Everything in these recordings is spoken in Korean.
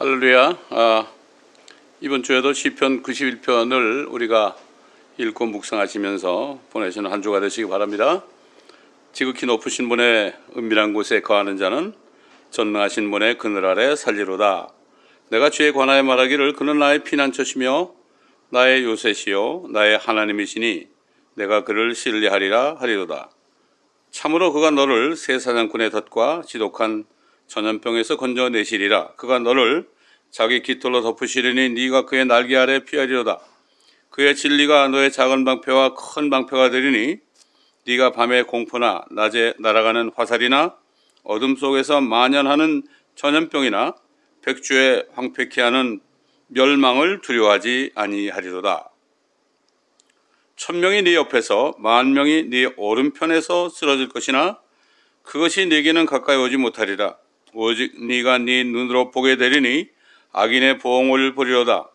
할렐루야. 이번 주에도 시편 91편을 우리가 읽고 묵상하시면서 보내시는 한 주가 되시기 바랍니다. 지극히 높으신 분의 은밀한 곳에 거하는 자는 전능하신 분의 그늘 아래 살리로다. 내가 주에 관하여 말하기를 그는 나의 피난처시며 나의 요새시요 나의 하나님이시니 내가 그를 신뢰하리라 하리로다. 참으로 그가 너를 새 사냥꾼의 덫과 지독한 전염병에서 건져내시리라. 그가 너를 자기 깃털로 덮으시리니 네가 그의 날개 아래 피하리로다. 그의 진리가 너의 작은 방패와 큰 방패가 되리니 네가 밤에 공포나 낮에 날아가는 화살이나 어둠 속에서 만연하는 전염병이나 백주에 황폐케 하는 멸망을 두려워하지 아니하리로다. 1000명이 네 옆에서 10,000명이 네 오른편에서 쓰러질 것이나 그것이 네게는 가까이 오지 못하리라. 오직 네가 네 눈으로 보게 되리니 악인의 보응을 보리로다.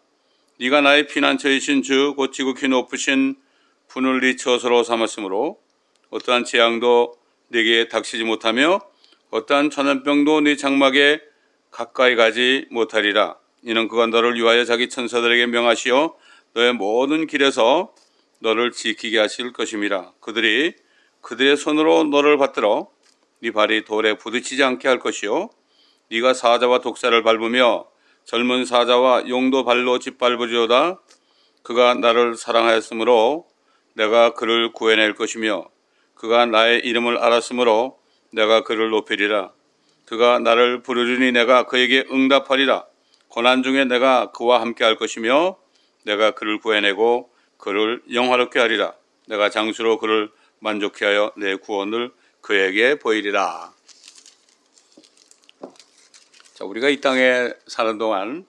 네가 나의 피난처이신 주 곧 지극히 높으신 분을 네 처소로 삼았으므로 어떠한 재앙도 네게 닥치지 못하며 어떠한 전염병도 네 장막에 가까이 가지 못하리라. 이는 그가 너를 위하여 자기 천사들에게 명하시어 너의 모든 길에서 너를 지키게 하실 것임이라. 그들이 그들의 손으로 너를 받들어 네 발이 돌에 부딪히지 않게 할 것이요 네가 사자와 독사를 밟으며 젊은 사자와 용도 발로 짓밟으리로다. 그가 나를 사랑하였으므로 내가 그를 구해낼 것이며 그가 나의 이름을 알았으므로 내가 그를 높이리라. 그가 나를 부르리니 내가 그에게 응답하리라. 고난 중에 내가 그와 함께 할 것이며 내가 그를 구해내고 그를 영화롭게 하리라. 내가 장수로 그를 만족케 하여 내 구원을 그에게 보이리라. 자, 우리가 이 땅에 사는 동안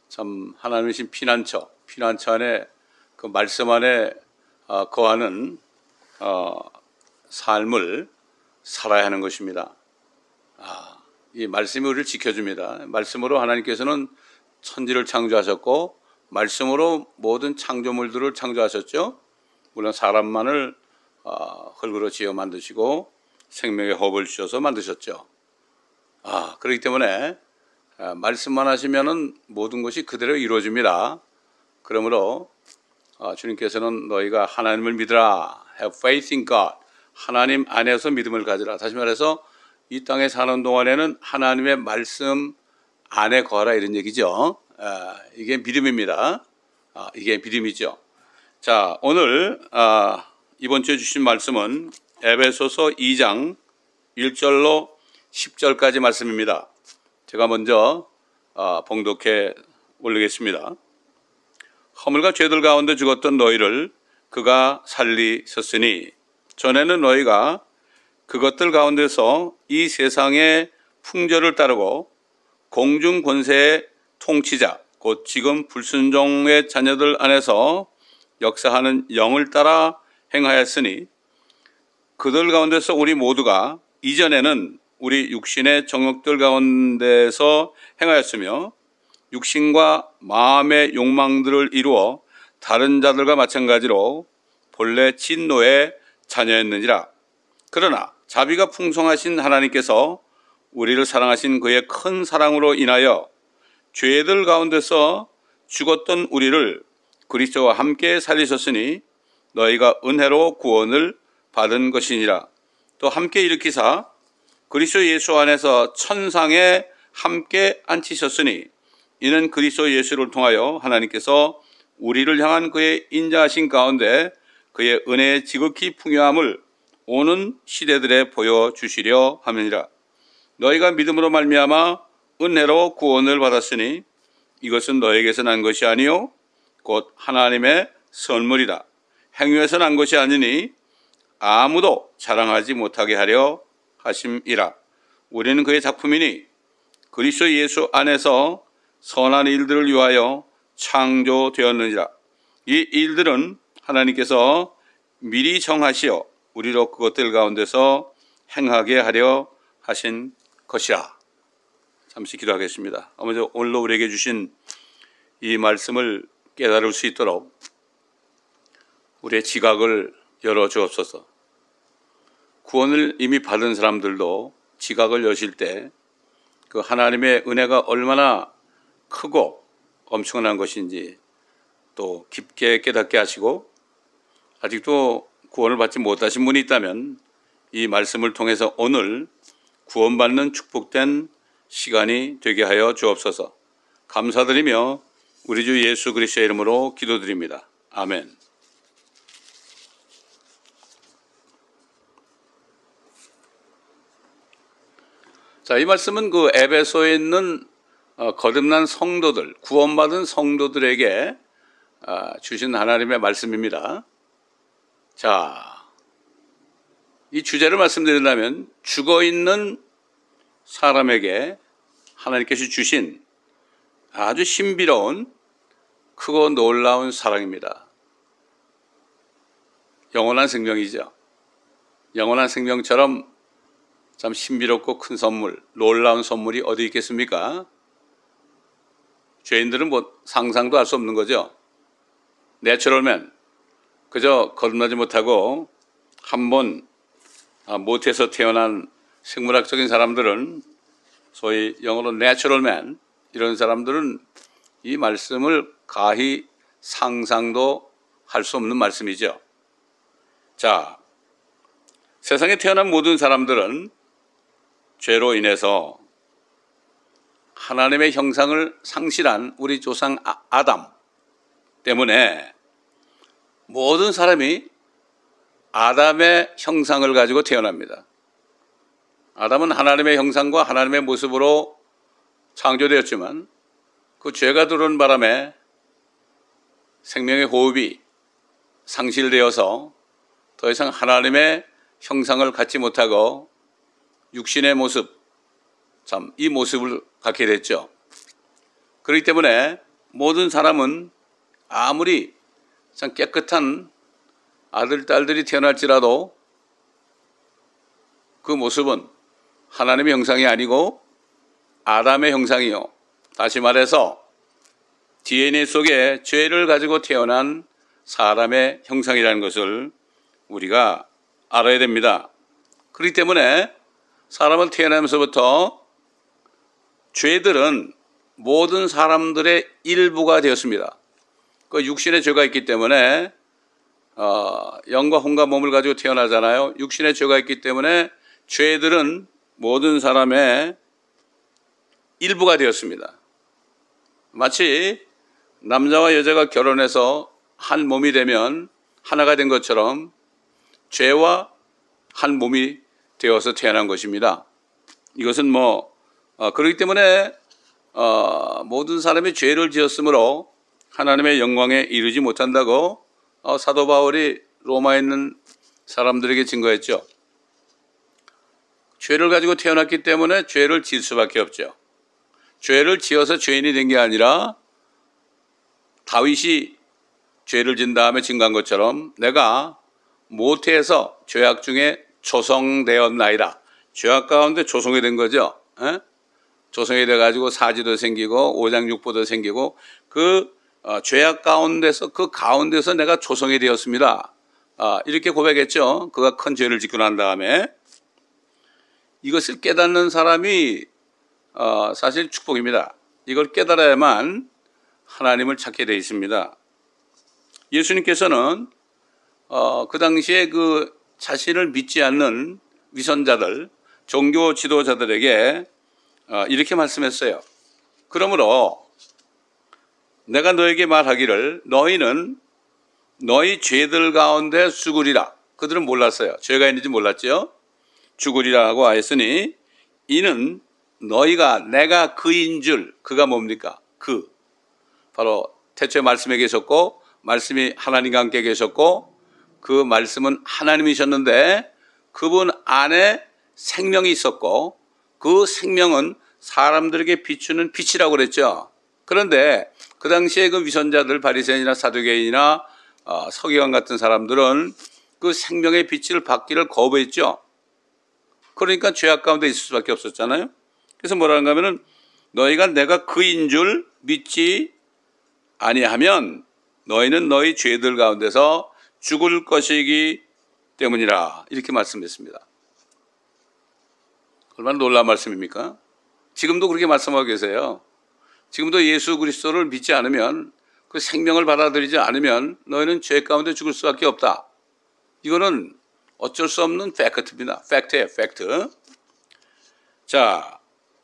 참 하나님이신 피난처 안에 그 말씀 안에 거하는 삶을 살아야 하는 것입니다. 이 말씀이 우리를 지켜줍니다. 말씀으로 하나님께서는 천지를 창조하셨고 말씀으로 모든 창조물들을 창조하셨죠. 물론 사람만을 흙으로 지어 만드시고 생명의 호흡을 주셔서 만드셨죠. 그렇기 때문에 말씀만 하시면은 모든 것이 그대로 이루어집니다. 그러므로 주님께서는 너희가 하나님을 믿으라. Have faith in God. 하나님 안에서 믿음을 가지라. 다시 말해서 이 땅에 사는 동안에는 하나님의 말씀 안에 거하라 이런 얘기죠. 이게 믿음입니다. 이게 믿음이죠. 자, 오늘 이번 주에 주신 말씀은 에베소서 2장 1절로 10절까지 말씀입니다. 제가 먼저 봉독해 올리겠습니다. 허물과 죄들 가운데 죽었던 너희를 그가 살리셨으니 전에는 너희가 그것들 가운데서 이 세상의 풍조를 따르고 공중 권세의 통치자 곧 지금 불순종의 자녀들 안에서 역사하는 영을 따라 행하였으니 그들 가운데서 우리 모두가 이전에는 우리 육신의 정욕들 가운데서 행하였으며 육신과 마음의 욕망들을 이루어 다른 자들과 마찬가지로 본래 진노의 자녀였느니라. 그러나 자비가 풍성하신 하나님께서 우리를 사랑하신 그의 큰 사랑으로 인하여 죄들 가운데서 죽었던 우리를 그리스도와 함께 살리셨으니 너희가 은혜로 구원을 받은 것이니라. 또 함께 일으키사 그리스도 예수 안에서 천상에 함께 앉히셨으니 이는 그리스도 예수를 통하여 하나님께서 우리를 향한 그의 인자하신 가운데 그의 은혜의 지극히 풍요함을 오는 시대들에 보여주시려 함이니라. 너희가 믿음으로 말미암아 은혜로 구원을 받았으니 이것은 너에게서 난 것이 아니요 곧 하나님의 선물이라. 행위에서 난 것이 아니니 아무도 자랑하지 못하게 하려 하심이라. 우리는 그의 작품이니 그리스도 예수 안에서 선한 일들을 위하여 창조되었느니라. 이 일들은 하나님께서 미리 정하시어 우리로 그것들 가운데서 행하게 하려 하신 것이라. 잠시 기도하겠습니다. 아버지, 오늘도 우리에게 주신 이 말씀을 깨달을 수 있도록 우리의 지각을 열어주옵소서. 구원을 이미 받은 사람들도 지각을 여실 때 그 하나님의 은혜가 얼마나 크고 엄청난 것인지 또 깊게 깨닫게 하시고, 아직도 구원을 받지 못하신 분이 있다면 이 말씀을 통해서 오늘 구원받는 축복된 시간이 되게 하여 주옵소서. 감사드리며 우리 주 예수 그리스도의 이름으로 기도드립니다. 아멘. 자, 이 말씀은 그 에베소에 있는 거듭난 성도들, 구원받은 성도들에게 주신 하나님의 말씀입니다. 자, 이 주제를 말씀드린다면 죽어있는 사람에게 하나님께서 주신 아주 신비로운 크고 놀라운 사랑입니다. 영원한 생명이죠. 영원한 생명처럼 참 신비롭고 큰 선물, 놀라운 선물이 어디 있겠습니까? 죄인들은 뭐 상상도 할 수 없는 거죠. 내추럴맨, 그저 거듭나지 못하고 한번 모태에서 태어난 생물학적인 사람들은, 소위 영어로 내추럴맨, 이런 사람들은 이 말씀을 가히 상상도 할 수 없는 말씀이죠. 자, 세상에 태어난 모든 사람들은 죄로 인해서 하나님의 형상을 상실한 우리 조상 아담 때문에 모든 사람이 아담의 형상을 가지고 태어납니다. 아담은 하나님의 형상과 하나님의 모습으로 창조되었지만 그 죄가 들어온 바람에 생명의 호흡이 상실되어서 더 이상 하나님의 형상을 갖지 못하고 육신의 모습, 참 이 모습을 갖게 됐죠. 그렇기 때문에 모든 사람은 아무리 참 깨끗한 아들, 딸들이 태어날지라도 그 모습은 하나님의 형상이 아니고 아담의 형상이요, 다시 말해서 DNA 속에 죄를 가지고 태어난 사람의 형상이라는 것을 우리가 알아야 됩니다. 그렇기 때문에 사람은 태어나면서부터 죄들은 모든 사람들의 일부가 되었습니다. 그 육신의 죄가 있기 때문에 영과 혼과 몸을 가지고 태어나잖아요. 육신의 죄가 있기 때문에 죄들은 모든 사람의 일부가 되었습니다. 마치 남자와 여자가 결혼해서 한 몸이 되면 하나가 된 것처럼 죄와 한 몸이 되어서 태어난 것입니다. 이것은 그렇기 때문에 모든 사람이 죄를 지었으므로 하나님의 영광에 이르지 못한다고 사도 바울이 로마에 있는 사람들에게 증거했죠. 죄를 가지고 태어났기 때문에 죄를 지을 수밖에 없죠. 죄를 지어서 죄인이 된 게 아니라 다윗이 죄를 진 다음에 증거한 것처럼 내가 모태에서 죄악 중에 조성되었나이다. 죄악 가운데 조성이 된 거죠. 조성이 돼가지고 사지도 생기고 오장육부도 생기고 그 죄악 가운데서 그 가운데서 내가 조성이 되었습니다. 이렇게 고백했죠. 그가 큰 죄를 짓고 난 다음에. 이것을 깨닫는 사람이 사실 축복입니다. 이걸 깨달아야만 하나님을 찾게 되어 있습니다. 예수님께서는 그 당시에 그 자신을 믿지 않는 위선자들, 종교 지도자들에게 이렇게 말씀했어요. 그러므로 내가 너에게 말하기를 너희는 너희 죄들 가운데 죽으리라. 그들은 몰랐어요. 죄가 있는지 몰랐죠. 죽으리라고 하였으니 이는 너희가 내가 그인 줄. 그가 뭡니까? 그 바로 태초에 말씀에 계셨고 말씀이 하나님과 함께 계셨고 그 말씀은 하나님이셨는데 그분 안에 생명이 있었고 그 생명은 사람들에게 비추는 빛이라고 그랬죠. 그런데 그 당시에 그 위선자들 바리새인이나 사두개인이나 서기관 같은 사람들은 그 생명의 빛을 받기를 거부했죠. 그러니까 죄악 가운데 있을 수밖에 없었잖아요. 그래서 뭐라는가 하면은 너희가 내가 그인 줄 믿지 아니하면 너희는 너희 죄들 가운데서 죽을 것이기 때문이라. 이렇게 말씀했습니다. 얼마나 놀라운 말씀입니까? 지금도 그렇게 말씀하고 계세요. 지금도 예수 그리스도를 믿지 않으면, 그 생명을 받아들이지 않으면 너희는 죄 가운데 죽을 수밖에 없다. 이거는 어쩔 수 없는 팩트입니다. 팩트예요, 팩트. 자,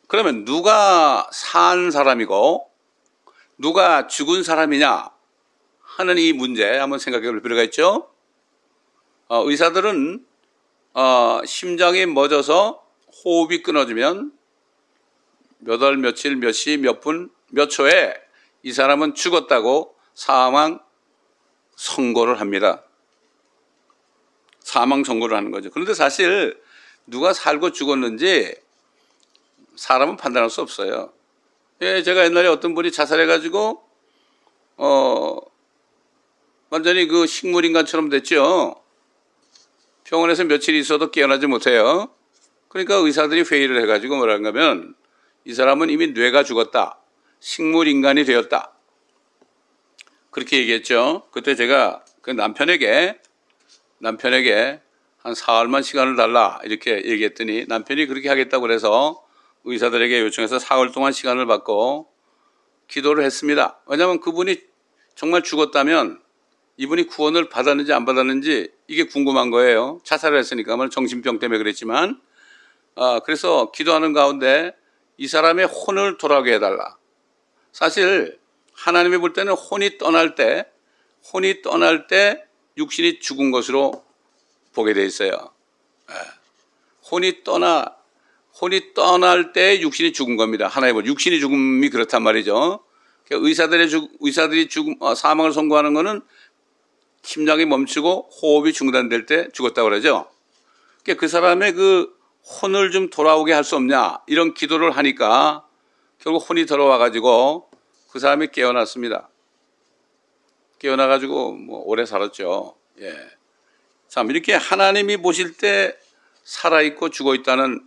그러면 누가 산 사람이고 누가 죽은 사람이냐 하는 이 문제 한번 생각해 볼 필요가 있죠. 의사들은 심장이 멎어서 호흡이 끊어지면 몇 월, 며칠, 몇 시, 몇 분, 몇 초에 이 사람은 죽었다고 사망 선고를 합니다. 사망 선고를 하는 거죠. 그런데 사실 누가 살고 죽었는지 사람은 판단할 수 없어요. 예, 제가 옛날에 어떤 분이 자살해가지고 완전히 그 식물인간처럼 됐죠. 병원에서 며칠 있어도 깨어나지 못해요. 그러니까 의사들이 회의를 해가지고 뭐라는가 하면 이 사람은 이미 뇌가 죽었다. 식물인간이 되었다. 그렇게 얘기했죠. 그때 제가 그 남편에게 한 사흘만 시간을 달라 이렇게 얘기했더니 남편이 그렇게 하겠다고 그래서 의사들에게 요청해서 사흘 동안 시간을 받고 기도를 했습니다. 왜냐하면 그분이 정말 죽었다면 이분이 구원을 받았는지 안 받았는지 이게 궁금한 거예요. 자살을 했으니까 정신병 때문에 그랬지만 그래서 기도하는 가운데 이 사람의 혼을 돌아오게 해달라. 사실 하나님이 볼 때는 혼이 떠날 때 육신이 죽은 것으로 보게 돼 있어요. 혼이 떠날 때 육신이 죽은 겁니다. 하나님 볼 육신이 죽음이 그렇단 말이죠. 의사들이 사망을 선고하는 것은 심장이 멈추고 호흡이 중단될 때 죽었다고 그러죠. 그 사람의 그 혼을 좀 돌아오게 할 수 없냐 이런 기도를 하니까 결국 혼이 돌아와 가지고 그 사람이 깨어났습니다. 깨어나가지고 오래 살았죠. 예. 참 이렇게 하나님이 보실 때 살아있고 죽어있다는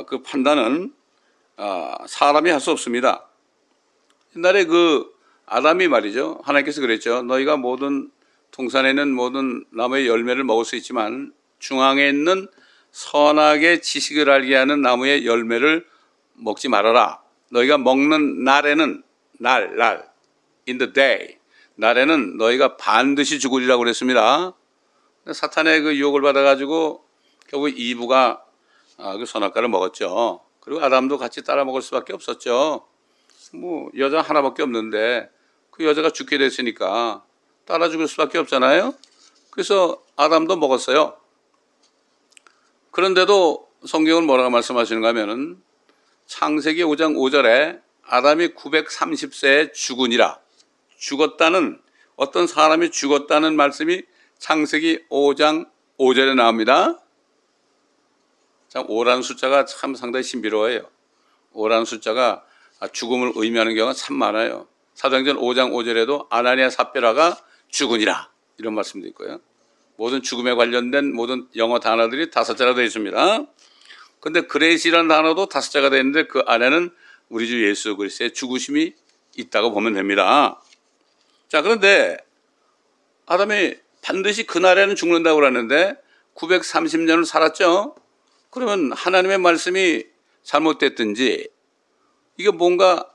그 판단은 사람이 할 수 없습니다. 옛날에 그 아담이 말이죠. 하나님께서 그랬죠. 너희가 모든 동산에 있는 모든 나무의 열매를 먹을 수 있지만 중앙에 있는 선악의 지식을 알게 하는 나무의 열매를 먹지 말아라. 너희가 먹는 날에는 in the day 날에는 너희가 반드시 죽으리라고 그랬습니다. 사탄의 그 유혹을 받아가지고 결국 이브가 그 선악과를 먹었죠. 그리고 아담도 같이 따라 먹을 수밖에 없었죠. 여자 하나밖에 없는데 그 여자가 죽게 됐으니까 따라 죽을 수밖에 없잖아요. 그래서 아담도 먹었어요. 그런데도 성경은 뭐라고 말씀하시는가 하면은 창세기 5장 5절에 아담이 930세에 죽으니라. 죽었다는 어떤 사람이 죽었다는 말씀이 창세기 5장 5절에 나옵니다. 참 5라는 숫자가 참 상당히 신비로워요. 5라는 숫자가 죽음을 의미하는 경우가 참 많아요. 사도행전 5장 5절에도 아나니아 삽비라가 죽으니라 이런 말씀도 있고요. 모든 죽음에 관련된 모든 영어 단어들이 5자가 되어 있습니다. 그런데 그레이시라는 단어도 5자가 되어 있는데 그 안에는 우리 주 예수 그리스도의 죽으심이 있다고 보면 됩니다. 자, 그런데 아담이 반드시 그날에는 죽는다고 그러는데 930년을 살았죠. 그러면 하나님의 말씀이 잘못됐든지 이게 뭔가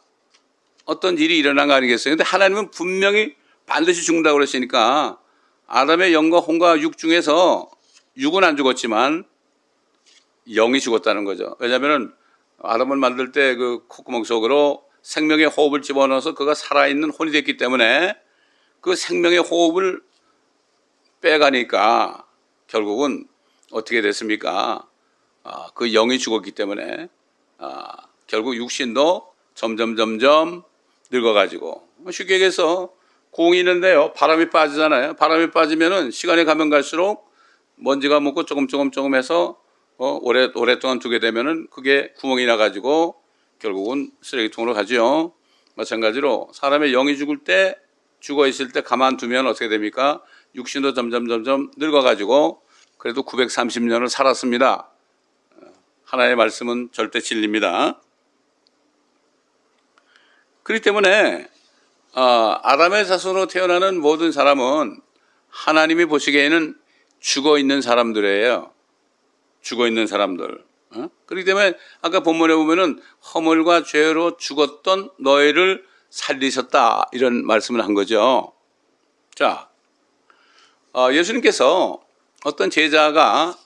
어떤 일이 일어난 거 아니겠어요? 근데 하나님은 분명히 반드시 죽는다고 그랬으니까 아담의 영과 혼과 육 중에서 육은 안 죽었지만 영이 죽었다는 거죠. 왜냐하면 아담을 만들 때 그 콧구멍 속으로 생명의 호흡을 집어넣어서 그가 살아있는 혼이 됐기 때문에 그 생명의 호흡을 빼가니까 결국은 어떻게 됐습니까? 그 영이 죽었기 때문에 결국 육신도 점점 늙어가지고 쉽게 얘기해서 공이 있는데요. 바람이 빠지잖아요. 바람이 빠지면은 시간이 가면 갈수록 먼지가 묻고 조금 해서 오랫동안 두게 되면은 그게 구멍이 나가지고 결국은 쓰레기통으로 가죠. 마찬가지로 사람의 영이 죽을 때 죽어 있을 때 가만두면 어떻게 됩니까? 육신도 점점 늙어가지고 그래도 930년을 살았습니다. 하나님의 말씀은 절대 진리입니다. 그렇기 때문에 아담의 자손으로 태어나는 모든 사람은 하나님이 보시기에는 죽어있는 사람들이에요. 죽어있는 사람들. 그렇기 때문에 아까 본문에 보면은 허물과 죄로 죽었던 너희를 살리셨다 이런 말씀을 한 거죠. 자, 예수님께서 어떤 제자가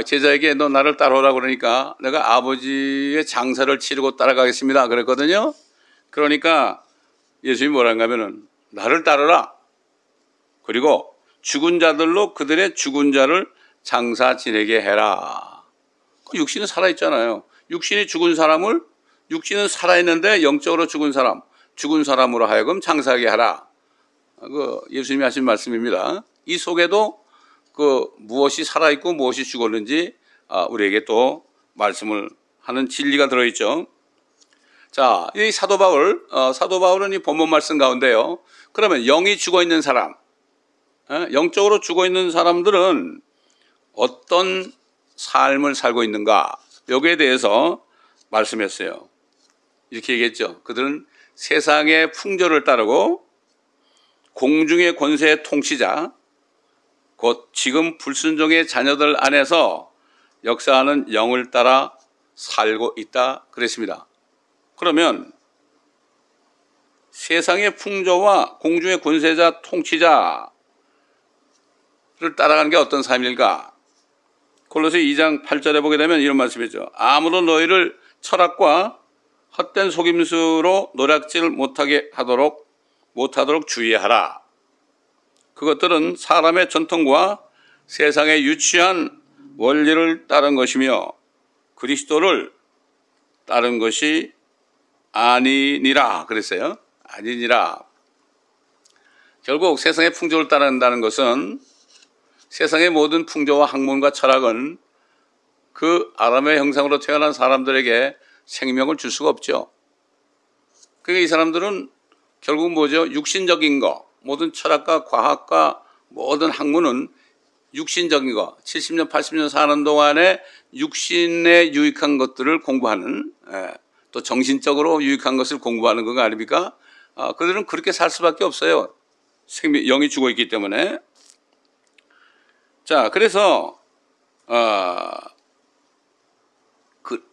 제자에게 너 나를 따라오라 그러니까 내가 아버지의 장사를 치르고 따라가겠습니다 그랬거든요. 그러니까 예수님이 뭐라는가 하면은 나를 따르라. 그리고 죽은 자들로 그들의 죽은 자를 장사 지내게 해라. 육신은 살아있잖아요. 육신이 죽은 사람을, 육신은 살아있는데 영적으로 죽은 사람으로 하여금 장사하게 하라. 예수님이 하신 말씀입니다. 이 속에도 무엇이 살아있고 무엇이 죽었는지 우리에게 또 말씀을 하는 진리가 들어있죠. 자, 이 사도 바울은 이 본문 말씀 가운데요. 그러면 영이 죽어 있는 사람, 영적으로 죽어 있는 사람들은 어떤 삶을 살고 있는가? 여기에 대해서 말씀했어요. 이렇게 얘기했죠. 그들은 세상의 풍조를 따르고 공중의 권세의 통치자, 곧 지금 불순종의 자녀들 안에서 역사하는 영을 따라 살고 있다 그랬습니다. 그러면 세상의 풍조와 공중의 권세자 통치자를 따라가는 게 어떤 삶일까? 골로새 2장 8절에 보게 되면 이런 말씀이죠. 아무도 너희를 철학과 헛된 속임수로 노략질 못하도록 주의하라. 그것들은 사람의 전통과 세상의 유치한 원리를 따른 것이며 그리스도를 따른 것이 아니니라 그랬어요. 아니니라. 결국 세상의 풍조를 따른다는 것은 세상의 모든 풍조와 학문과 철학은 그 아람의 형상으로 태어난 사람들에게 생명을 줄 수가 없죠. 그러니까 이 사람들은 결국 뭐죠? 육신적인 거, 모든 철학과 과학과 모든 학문은 육신적인 거, 70년, 80년 사는 동안에 육신에 유익한 것들을 공부하는, 또 정신적으로 유익한 것을 공부하는 거 아닙니까? 그들은 그렇게 살 수밖에 없어요. 영이 죽어 있기 때문에. 자, 그래서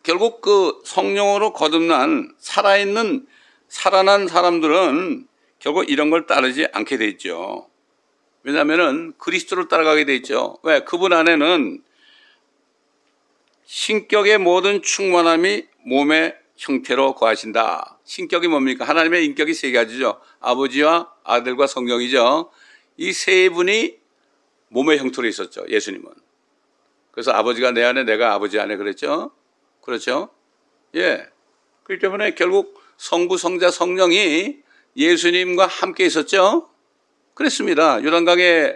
결국 그 성령으로 거듭난 살아난 사람들은 결국 이런 걸 따르지 않게 돼 있죠. 왜냐하면은 그리스도를 따라가게 돼 있죠. 왜? 그분 안에는 신격의 모든 충만함이 몸의 형태로 거하신다. 신격이 뭡니까? 하나님의 인격이 세 가지죠. 아버지와 아들과 성령이죠. 이 세 분이 몸의 형태로 있었죠. 예수님은. 그래서 아버지가 내 안에 내가 아버지 안에 그랬죠. 그렇죠? 예. 그렇기 때문에 결국 성부, 성자, 성령이 예수님과 함께 있었죠. 그랬습니다. 요단강에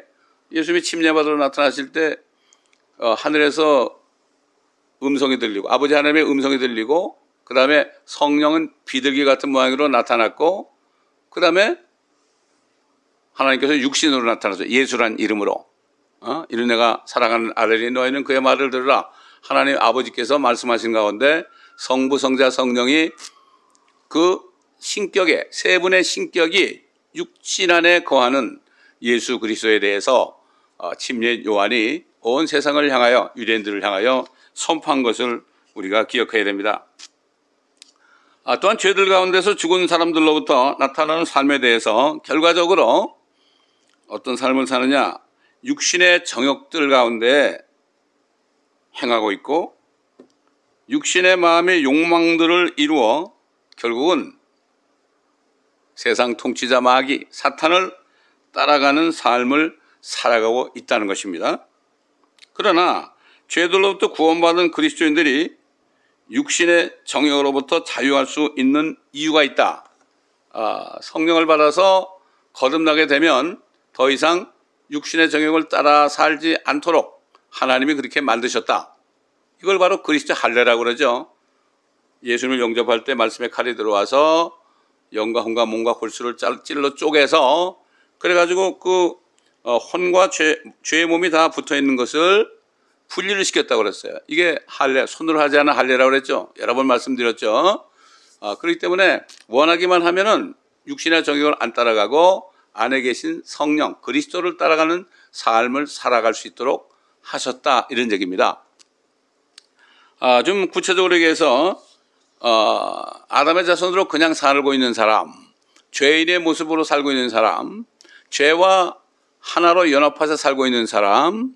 예수님이 침례받으러 나타나실 때 하늘에서 음성이 들리고 아버지 하나님의 음성이 들리고 그 다음에 성령은 비둘기 같은 모양으로 나타났고 그 다음에 하나님께서 육신으로 나타나서 예수란 이름으로 이런 내가 사랑하는 아들이 너희는 그의 말을 들으라. 하나님 아버지께서 말씀하신 가운데 성부, 성자, 성령이 그 신격의 세 분의 신격이 육신 안에 거하는 예수 그리스도에 대해서 침례 요한이 온 세상을 향하여 유대인들을 향하여 선포한 것을 우리가 기억해야 됩니다. 또한 죄들 가운데서 죽은 사람들로부터 나타나는 삶에 대해서 결과적으로 어떤 삶을 사느냐, 육신의 정욕들 가운데 행하고 있고 육신의 마음의 욕망들을 이루어 결국은 세상 통치자 마귀 사탄을 따라가는 삶을 살아가고 있다는 것입니다. 그러나 죄들로부터 구원받은 그리스도인들이 육신의 정욕으로부터 자유할 수 있는 이유가 있다. 성령을 받아서 거듭나게 되면 더 이상 육신의 정욕을 따라 살지 않도록 하나님이 그렇게 만드셨다. 이걸 바로 그리스도 할례라고 그러죠. 예수님을 영접할 때 말씀의 칼이 들어와서 영과 혼과 몸과 골수를 찔러 쪼개서 그래가지고 그 혼과 죄의 몸이 다 붙어 있는 것을 분리를 시켰다고 그랬어요. 이게 할례, 손으로 하지 않은 할례라고 그랬죠. 여러 번 말씀드렸죠. 그렇기 때문에 원하기만 하면은 육신의 정욕을 안 따라가고 안에 계신 성령, 그리스도를 따라가는 삶을 살아갈 수 있도록 하셨다. 이런 얘기입니다. 좀 구체적으로 얘기해서 아담의 자손으로 그냥 살고 있는 사람, 죄인의 모습으로 살고 있는 사람, 죄와 하나로 연합해서 살고 있는 사람,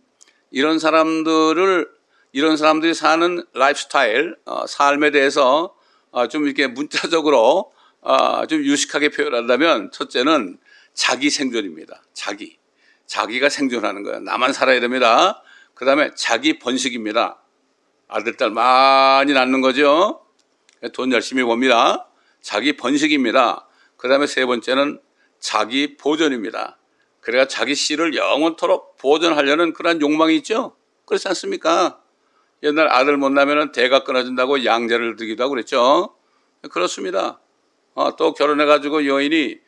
이런 사람들이 사는 라이프 스타일, 삶에 대해서 좀 이렇게 문자적으로 좀 유식하게 표현한다면, 첫째는 자기 생존입니다. 자기가 생존하는 거예요. 나만 살아야 됩니다. 그 다음에 자기 번식입니다. 아들, 딸 많이 낳는 거죠. 돈 열심히 법니다. 자기 번식입니다. 그 다음에 세 번째는 자기 보존입니다. 그래야 자기 씨를 영원토록 보존하려는 그런 욕망이 있죠. 그렇지 않습니까? 옛날 아들 못 낳으면 대가 끊어진다고 양자를 들기도 하고 그랬죠. 그렇습니다. 또 결혼해가지고 여인이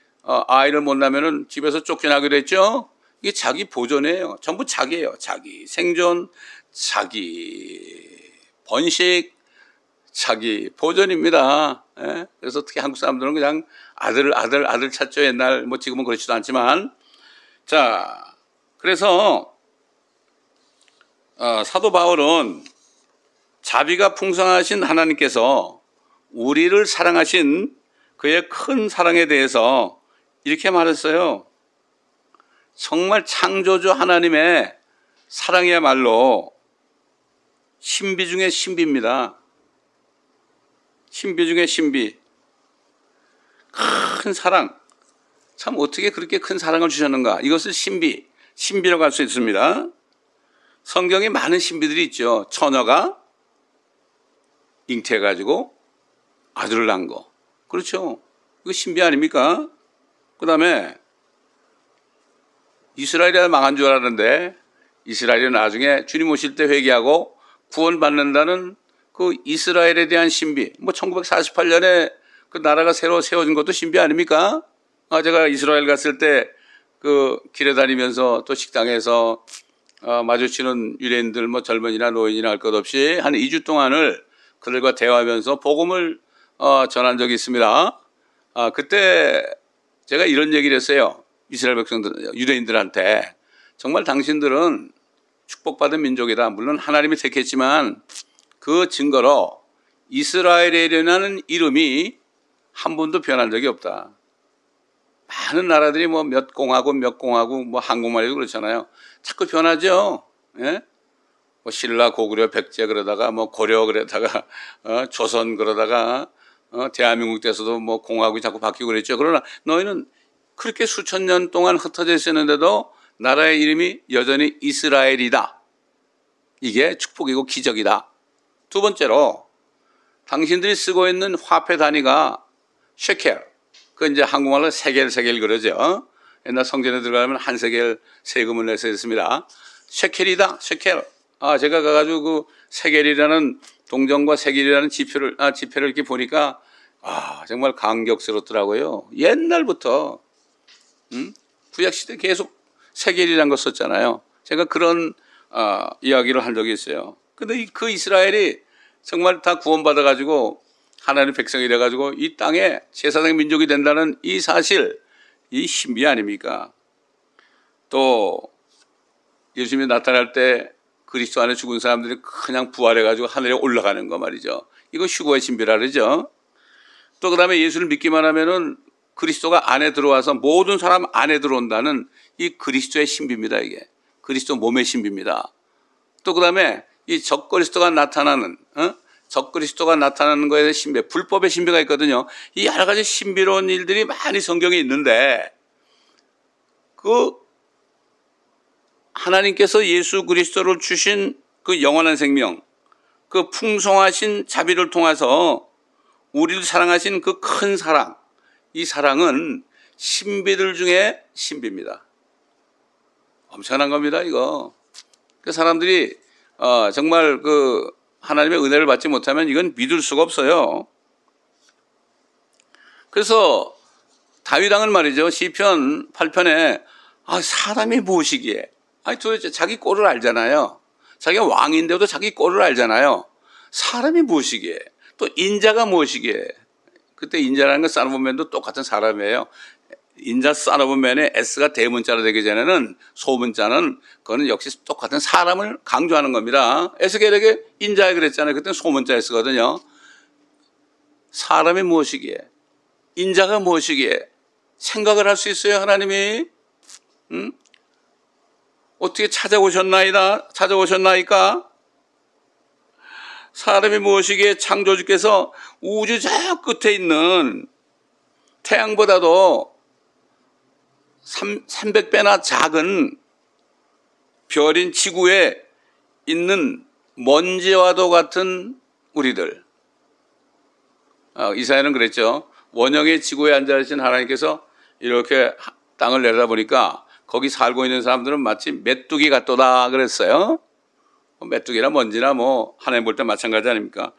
아이를 못 낳으면 집에서 쫓겨나기도 했죠. 이게 자기 보존이에요. 전부 자기예요. 자기 생존, 자기 번식, 자기 보존입니다. 예? 그래서 특히 한국 사람들은 그냥 아들 찾죠. 옛날 뭐 지금은 그렇지도 않지만. 자, 그래서 사도 바울은 자비가 풍성하신 하나님께서 우리를 사랑하신 그의 큰 사랑에 대해서 이렇게 말했어요. 정말 창조주 하나님의 사랑이야말로 신비 중에 신비입니다. 신비 중에 신비. 큰 사랑. 참 어떻게 그렇게 큰 사랑을 주셨는가. 이것을 신비라고 할 수 있습니다. 성경에 많은 신비들이 있죠. 처녀가 잉태해가지고 아들을 낳은 거. 그렇죠. 이거 신비 아닙니까? 그 다음에 이스라엘이 망한 줄 알았는데 이스라엘이 나중에 주님 오실 때 회개하고 구원받는다는 그 이스라엘에 대한 신비. 뭐 1948년에 그 나라가 새로 세워진 것도 신비 아닙니까? 제가 이스라엘 갔을 때 그 길에 다니면서 또 식당에서 마주치는 유대인들 뭐 젊은이나 노인이나 할 것 없이 한 2주 동안을 그들과 대화하면서 복음을 전한 적이 있습니다. 그때 제가 이런 얘기를 했어요. 이스라엘 백성들, 유대인들한테 정말 당신들은 축복받은 민족이다. 물론 하나님이 택했지만 그 증거로 이스라엘이라는 이름이 한 번도 변한 적이 없다. 많은 나라들이 뭐 몇 공하고 뭐 한국말이도 그렇잖아요. 자꾸 변하죠. 예? 뭐 신라, 고구려, 백제 그러다가 뭐 고려 그러다가 조선 그러다가 대한민국 때서도 뭐 공화국이 자꾸 바뀌고 그랬죠. 그러나 너희는 그렇게 수천 년 동안 흩어져 있었는데도 나라의 이름이 여전히 이스라엘이다. 이게 축복이고 기적이다. 두 번째로 당신들이 쓰고 있는 화폐 단위가 셰켈. 그 이제 한국말로 세겔 그러죠. 옛날 성전에 들어가면 한 세겔 세금을 내서 했습니다. 셰켈이다. 셰켈. 제가 가가지고 그 세겔이라는 동전과 세겔이라는 지표를 이렇게 보니까 정말 감격스럽더라고요. 옛날부터 구약시대 계속 세겔이라는 거 썼잖아요. 제가 그런 이야기를 한 적이 있어요. 근데 그 이스라엘이 정말 다 구원받아가지고 하나님의 백성이 돼가지고 이 땅에 제사장 민족이 된다는 이 사실, 이 신비 아닙니까? 또 예수님이 나타날 때 그리스도 안에 죽은 사람들이 그냥 부활해가지고 하늘에 올라가는 거 말이죠. 이거 휴거의 신비라 그러죠. 또 그 다음에 예수를 믿기만 하면은 그리스도가 안에 들어와서 모든 사람 안에 들어온다는 이 그리스도의 신비입니다. 이게 그리스도 몸의 신비입니다. 또 그 다음에 이 적그리스도가 나타나는 거에 대한 신비, 불법의 신비가 있거든요. 이 여러 가지 신비로운 일들이 많이 성경에 있는데 그 하나님께서 예수 그리스도를 주신 그 영원한 생명, 그 풍성하신 자비를 통해서 우리를 사랑하신 그 큰 사랑, 이 사랑은 신비들 중에 신비입니다. 엄청난 겁니다, 이거. 그 사람들이 정말 그 하나님의 은혜를 받지 못하면 이건 믿을 수가 없어요. 그래서 다윗 왕은 말이죠. 시편 8편에 사람이 무엇이기에? 도대체 자기 꼴을 알잖아요. 자기가 왕인데도 자기 꼴을 알잖아요. 사람이 무엇이기에? 또 인자가 무엇이기에? 그때 인자라는 건 사르몬맨도 똑같은 사람이에요. 인자 son of man의 S가 대문자로 되기 전에는 소문자는 그거는 역시 똑같은 사람을 강조하는 겁니다. 에스겔에게 인자에 그랬잖아요. 그때는 소문자 S거든요. 사람이 무엇이기에, 인자가 무엇이기에 생각을 할 수 있어요, 하나님이? 어떻게 찾아오셨나이까? 사람이 무엇이기에 창조주께서 우주 저 끝에 있는 태양보다도 300배나 작은 별인 지구에 있는 먼지와도 같은 우리들. 이사야는 그랬죠. 원형의 지구에 앉아 계신 하나님께서 이렇게 땅을 내려다보니까 거기 살고 있는 사람들은 마치 메뚜기 같도다 그랬어요. 메뚜기나 먼지나 뭐 하나님 볼 때 마찬가지 아닙니까?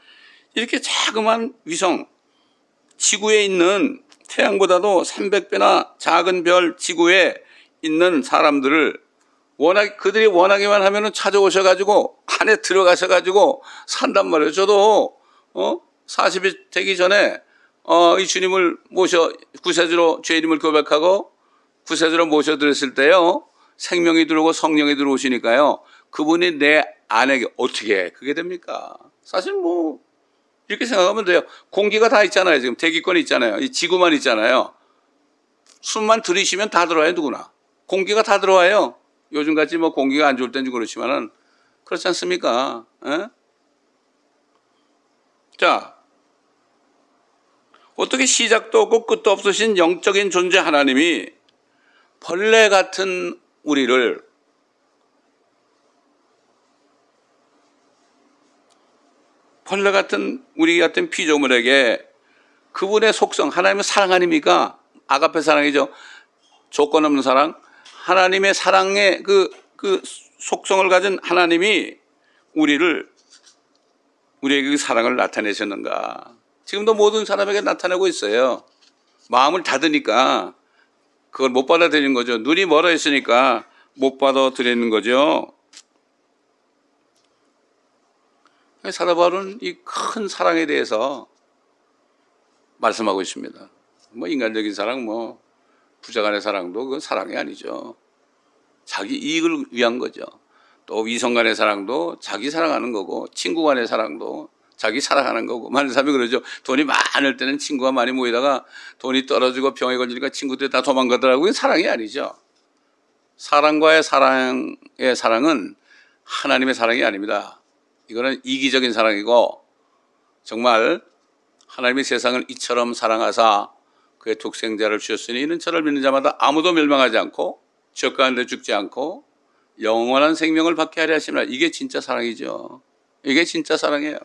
이렇게 자그마한 위성, 지구에 있는 태양보다도 300배나 작은 별 지구에 있는 사람들을 그들이 원하기만 하면은 찾아오셔가지고 안에 들어가셔가지고 산단 말이에요. 저도 40이 되기 전에 이 주님을 구세주로 죄인임을 고백하고 구세주로 모셔드렸을 때요, 생명이 들어오고 성령이 들어오시니까요, 그분이 내 안에 어떻게 그게 됩니까? 사실 뭐 이렇게 생각하면 돼요. 공기가 다 있잖아요. 지금 대기권이 있잖아요. 이 지구만 있잖아요. 숨만 들이쉬면 다 들어와요. 누구나. 공기가 다 들어와요. 요즘같이 뭐 공기가 안 좋을 땐지 그렇지만은 그렇지 않습니까? 에? 자, 어떻게 시작도 없고 끝도 없으신 영적인 존재 하나님이 벌레 같은 우리를 우리 같은 피조물에게 그분의 속성, 하나님의 사랑 아닙니까? 아가페 사랑이죠. 조건 없는 사랑. 하나님의 사랑의 그 속성을 가진 하나님이 우리에게 그 사랑을 나타내셨는가? 지금도 모든 사람에게 나타내고 있어요. 마음을 닫으니까 그걸 못 받아들이는 거죠. 눈이 멀어 있으니까 못 받아들이는 거죠. 사도 바울은 이 큰 사랑에 대해서 말씀하고 있습니다. 뭐 인간적인 사랑, 뭐 부자 간의 사랑도 그건 사랑이 아니죠. 자기 이익을 위한 거죠. 또 위성 간의 사랑도 자기 사랑하는 거고, 친구 간의 사랑도 자기 사랑하는 거고. 많은 사람이 그러죠. 돈이 많을 때는 친구가 많이 모이다가 돈이 떨어지고 병에 걸리니까 친구들이 다 도망가더라고요. 이건 사랑이 아니죠. 사랑과의 사랑은 하나님의 사랑이 아닙니다. 이거는 이기적인 사랑이고, 정말 하나님이 세상을 이처럼 사랑하사 그의 독생자를 주셨으니 이는 저를 믿는 자마다 아무도 멸망하지 않고 죄 가운데 죽지 않고 영원한 생명을 받게 하려 하심이라. 이게 진짜 사랑이죠. 이게 진짜 사랑이에요.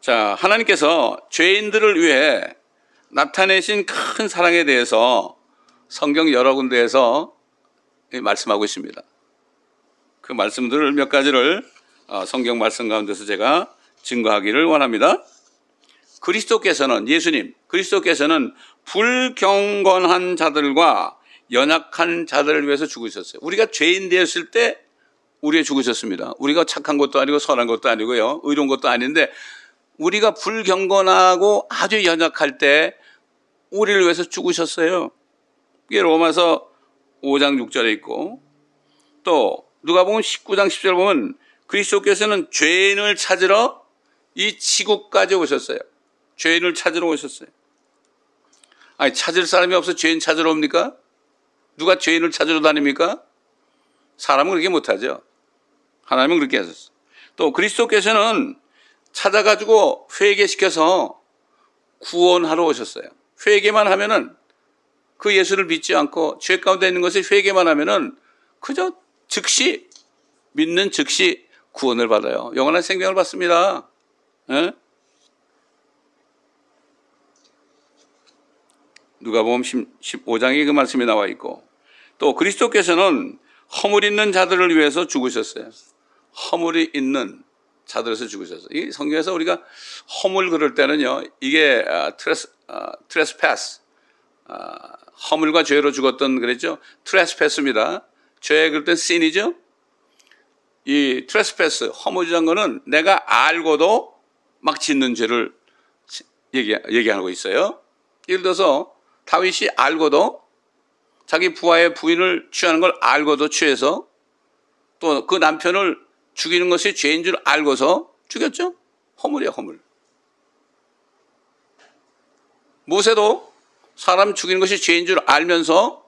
자, 하나님께서 죄인들을 위해 나타내신 큰 사랑에 대해서 성경 여러 군데에서 말씀하고 있습니다. 그 말씀들을 몇 가지를 성경 말씀 가운데서 제가 증거하기를 원합니다. 그리스도께서는 불경건한 자들과 연약한 자들을 위해서 죽으셨어요. 우리가 죄인 되었을 때 우리가 죽으셨습니다. 우리가 착한 것도 아니고 선한 것도 아니고요, 의로운 것도 아닌데 우리가 불경건하고 아주 연약할 때 우리를 위해서 죽으셨어요. 이게 로마서 5장 6절에 있고, 또 누가복음 19장 10절 보면 그리스도께서는 죄인을 찾으러 이 지구까지 오셨어요. 죄인을 찾으러 오셨어요. 아니, 찾을 사람이 없어 죄인 찾으러 옵니까? 누가 죄인을 찾으러 다닙니까? 사람은 그렇게 못하죠. 하나님은 그렇게 하셨어요. 또 그리스도께서는 찾아가지고 회개시켜서 구원하러 오셨어요. 회개만 하면은, 그 예수를 믿지 않고 죄 가운데 있는 것을 회개만 하면은 그저 믿는 즉시 구원을 받아요. 영원한 생명을 받습니다. 에? 누가복음 15장에 그 말씀이 나와 있고, 또 그리스도께서는 허물 있는 자들을 위해서 죽으셨어요. 허물이 있는 자들에서 죽으셨어요. 이 성경에서 우리가 허물 그럴 때는요, 이게 트레스패스, 허물과 죄로 죽었던 그랬죠. 트레스패스입니다. 죄 그럴 땐 sin이죠. 이 트레스패스, 허물이라는 거는 내가 알고도 막 짓는 죄를 얘기하고 있어요. 예를 들어서 다윗이 알고도 자기 부하의 부인을 취하는 걸 알고도 취해서 또 그 남편을 죽이는 것이 죄인 줄 알고서 죽였죠. 허물이야, 허물. 모세도 사람 죽이는 것이 죄인 줄 알면서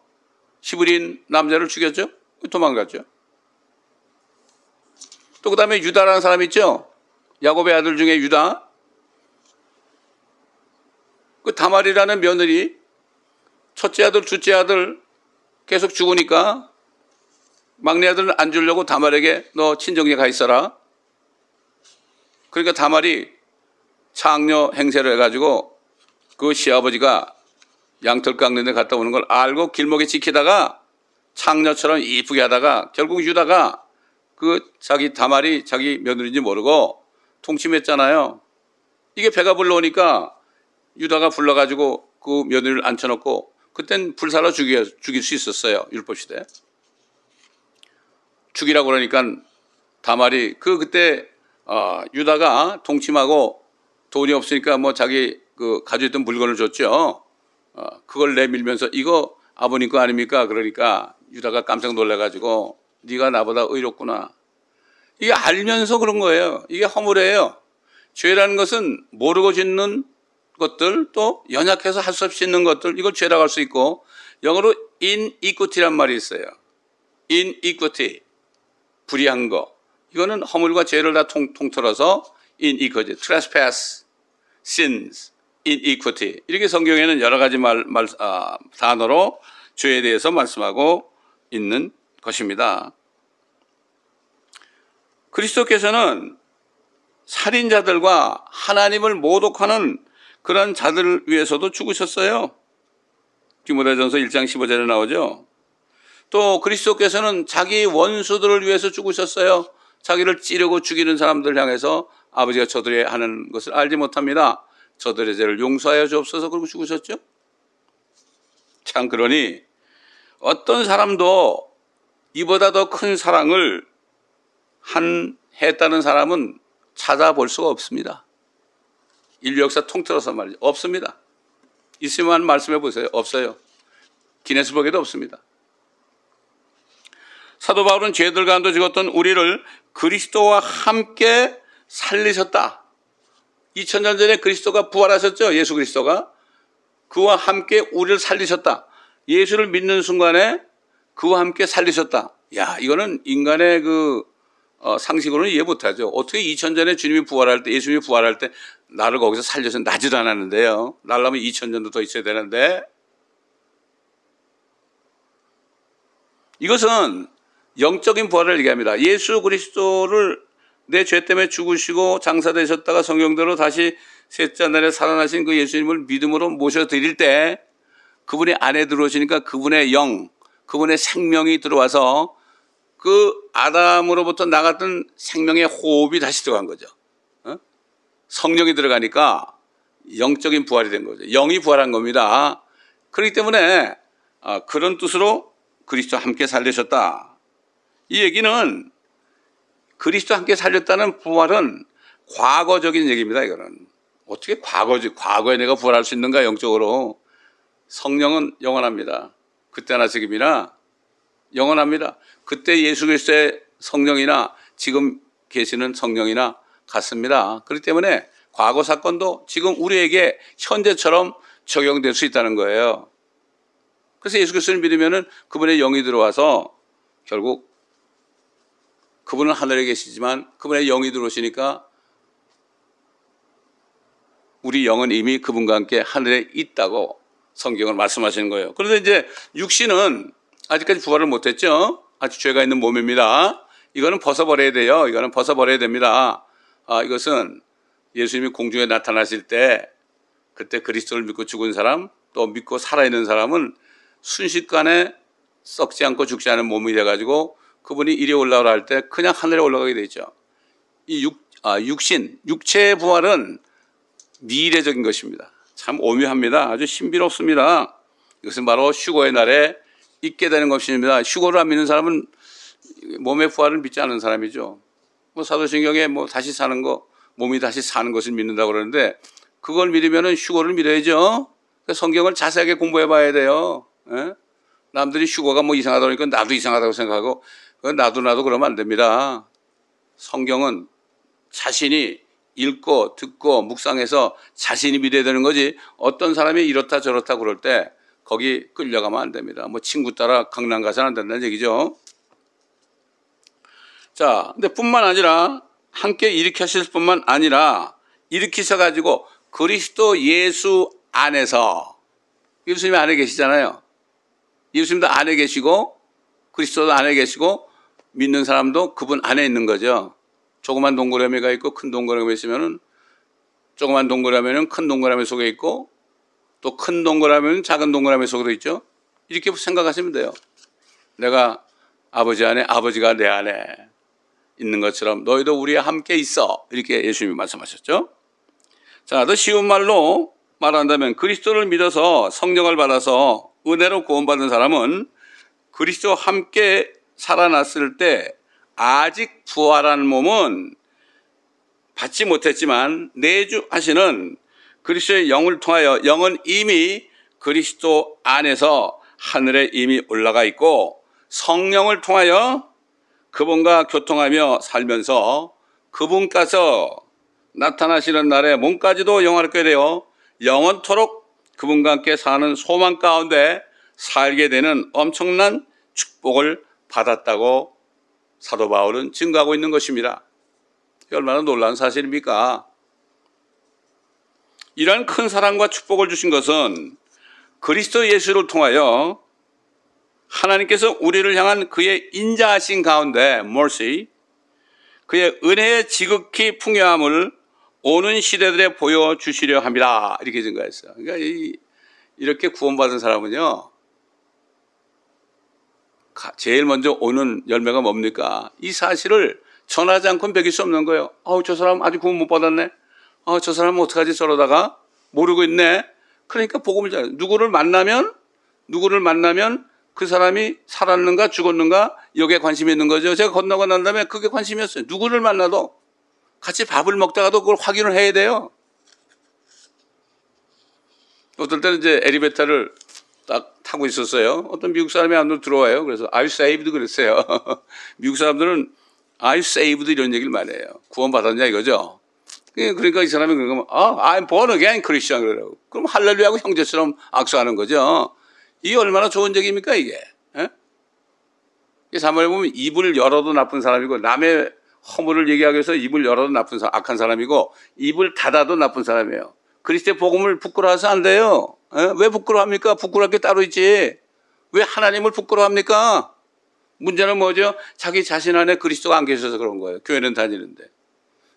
히브리인 남자를 죽였죠. 도망갔죠. 또 그 다음에 유다라는 사람 있죠. 야곱의 아들 중에 유다. 그 다말이라는 며느리 첫째 아들, 둘째 아들 계속 죽으니까 막내 아들은 안 주려고 다말에게 너 친정에 가 있어라. 그러니까 다말이 창녀 행세를 해가지고 그 시아버지가 양털 깎는 데 갔다 오는 걸 알고 길목에 지키다가 창녀처럼 이쁘게 하다가 결국 유다가 그 자기 다말이 자기 며느리인지 모르고 통침했잖아요. 이게 배가 불러오니까 유다가 불러가지고 그 며느리를 앉혀놓고 그땐 불살라 죽일 수 있었어요. 율법시대. 죽이라고 그러니까 다말이 그때 유다가 동침하고 돈이 없으니까 뭐 자기 그 가지고 있던 물건을 줬죠. 그걸 내밀면서 이거 아버님 거 아닙니까? 그러니까 유다가 깜짝 놀라가지고 네가 나보다 의롭구나. 이게 알면서 그런 거예요. 이게 허물이에요. 죄라는 것은 모르고 짓는 것들 또 연약해서 할 수 없이 짓는 것들 이걸 죄라고 할 수 있고 영어로 inequity란 말이 있어요. inequity. 불의한 거. 이거는 허물과 죄를 다 통틀어서 inequity, trespass, sins, inequity. 이렇게 성경에는 여러 가지 단어로 죄에 대해서 말씀하고 있는 것입니다. 그리스도께서는 살인자들과 하나님을 모독하는 그런 자들을 위해서도 죽으셨어요. 디모데전서 1장 15절에 나오죠. 또 그리스도께서는 자기 원수들을 위해서 죽으셨어요. 자기를 찌르고 죽이는 사람들 향해서 아버지가 저들이 하는 것을 알지 못합니다. 저들의 죄를 용서하여 주옵소서 그러고 죽으셨죠. 참 그러니 어떤 사람도 이보다 더 큰 사랑을 했다는 사람은 찾아볼 수가 없습니다. 인류 역사 통틀어서 말이죠. 없습니다. 있으면 말씀해 보세요. 없어요. 기네스북에도 없습니다. 사도 바울은 죄들 가운데 죽었던 우리를 그리스도와 함께 살리셨다. 2000년 전에 그리스도가 부활하셨죠. 예수 그리스도가. 그와 함께 우리를 살리셨다. 예수를 믿는 순간에 그와 함께 살리셨다. 야, 이거는 인간의 상식으로는 이해 못하죠. 어떻게 2000전에 주님이 부활할 때, 예수님이 부활할 때 나를 거기서 살려서 나지도 않았는데요. 날라면 2000년도 더 있어야 되는데. 이것은 영적인 부활을 얘기합니다. 예수 그리스도를 내 죄 때문에 죽으시고 장사되셨다가 성경대로 다시 셋째 날에 살아나신 그 예수님을 믿음으로 모셔드릴 때 그분의 안에 들어오시니까 그분의 영, 그분의 생명이 들어와서 그 아담으로부터 나갔던 생명의 호흡이 다시 들어간 거죠. 성령이 들어가니까 영적인 부활이 된 거죠. 영이 부활한 겁니다. 그렇기 때문에 그런 뜻으로 그리스도와 함께 살리셨다. 이 얘기는 그리스도와 함께 살렸다는 부활은 과거적인 얘기입니다. 이거는 어떻게 과거에 내가 부활할 수 있는가 영적으로. 성령은 영원합니다. 그때나 지금이나 영원합니다. 그때 예수 그리스도의 성령이나 지금 계시는 성령이나 같습니다. 그렇기 때문에 과거 사건도 지금 우리에게 현재처럼 적용될 수 있다는 거예요. 그래서 예수 그리스도를 믿으면은 그분의 영이 들어와서 결국 그분은 하늘에 계시지만 그분의 영이 들어오시니까 우리 영은 이미 그분과 함께 하늘에 있다고 성경을 말씀하시는 거예요. 그런데 이제 육신은 아직까지 부활을 못했죠. 아직 죄가 있는 몸입니다. 이거는 벗어버려야 돼요. 이거는 벗어버려야 됩니다. 이것은 예수님이 공중에 나타나실 때 그때 그리스도를 믿고 죽은 사람 또 믿고 살아있는 사람은 순식간에 썩지 않고 죽지 않은 몸이 돼가지고 그분이 이리 올라오라 할 때 그냥 하늘에 올라가게 되죠. 이 육신, 육체의 부활은 미래적인 것입니다. 참 오묘합니다. 아주 신비롭습니다. 이것은 바로 휴거의 날에 있게 되는 것입니다. 휴거를 안 믿는 사람은 몸의 부활을 믿지 않는 사람이죠. 사도신경에 다시 사는 거, 몸이 다시 사는 것을 믿는다고 그러는데 그걸 믿으면 휴거를 믿어야죠. 성경을 자세하게 공부해 봐야 돼요. 예? 남들이 휴거가 뭐 이상하다 그러니까 나도 이상하다고 생각하고 나도 그러면 안 됩니다. 성경은 자신이 읽고 듣고 묵상해서 자신이 믿어야 되는 거지, 어떤 사람이 이렇다 저렇다 그럴 때 거기 끌려가면 안 됩니다. 뭐 친구 따라 강남 가서는 안 된다는 얘기죠. 자, 근데 뿐만 아니라 함께 일으키실 뿐만 아니라 일으키셔가지고 그리스도 예수 안에서, 예수님 안에 계시잖아요. 예수님도 안에 계시고 그리스도도 안에 계시고 믿는 사람도 그분 안에 있는 거죠. 조그만 동그라미가 있고 큰 동그라미가 있으면은 조그만 동그라미는 큰 동그라미 속에 있고 또 큰 동그라미는 작은 동그라미 속에 있죠. 이렇게 생각하시면 돼요. 내가 아버지 안에, 아버지가 내 안에 있는 것처럼 너희도 우리와 함께 있어, 이렇게 예수님이 말씀하셨죠. 자, 더 쉬운 말로 말한다면 그리스도를 믿어서 성령을 받아서 은혜로 구원받은 사람은 그리스도와 함께 살아났을 때 아직 부활한 몸은 받지 못했지만 내주하시는 그리스도의 영을 통하여 영은 이미 그리스도 안에서 하늘에 이미 올라가 있고 성령을 통하여 그분과 교통하며 살면서 그분께서 나타나시는 날에 몸까지도 영화롭게 되어 영원토록 그분과 함께 사는 소망 가운데 살게 되는 엄청난 축복을 받았다고 사도 바울은 증거하고 있는 것입니다. 얼마나 놀라운 사실입니까? 이러한 큰 사랑과 축복을 주신 것은 그리스도 예수를 통하여 하나님께서 우리를 향한 그의 인자하신 가운데 mercy, 그의 은혜의 지극히 풍요함을 오는 시대들에 보여주시려 합니다. 이렇게 증거했어요. 그러니까 이렇게 구원받은 사람은요, 제일 먼저 오는 열매가 뭡니까? 이 사실을 전하지 않고는 배길 수 없는 거예요. 저 사람 아직 구원 못 받았네. 저 사람은 어떡하지 저러다가 모르고 있네. 그러니까 복음을 전해. 누구를 만나면 그 사람이 살았는가 죽었는가 여기에 관심이 있는 거죠. 제가 건너고 난 다음에 그게 관심이었어요. 누구를 만나도 같이 밥을 먹다가도 그걸 확인을 해야 돼요. 어떨 때는 이제 엘리베이터를 딱 타고 있었어요. 어떤 미국 사람이 안으로 들어와요. 그래서 Are you saved? 그랬어요. 미국 사람들은 Are you saved? 이런 얘기를 많이 해요. 구원받았냐 이거죠. 그러니까 이 사람이 그러면 I'm born again Christian 그러라고. 그럼 할렐루야하고 형제처럼 악수하는 거죠. 이게 얼마나 좋은 얘기입니까 이게. 사무엘에 보면 입을 열어도 나쁜 사람이고 남의 허물을 얘기하기 위해서 입을 열어도 나쁜 사람, 악한 사람이고 입을 닫아도 나쁜 사람이에요. 그리스도의 복음을 부끄러워서 안 돼요. 왜 부끄러워합니까? 부끄러울 게 따로 있지. 왜 하나님을 부끄러워합니까? 문제는 뭐죠? 자기 자신 안에 그리스도가 안 계셔서 그런 거예요. 교회는 다니는데.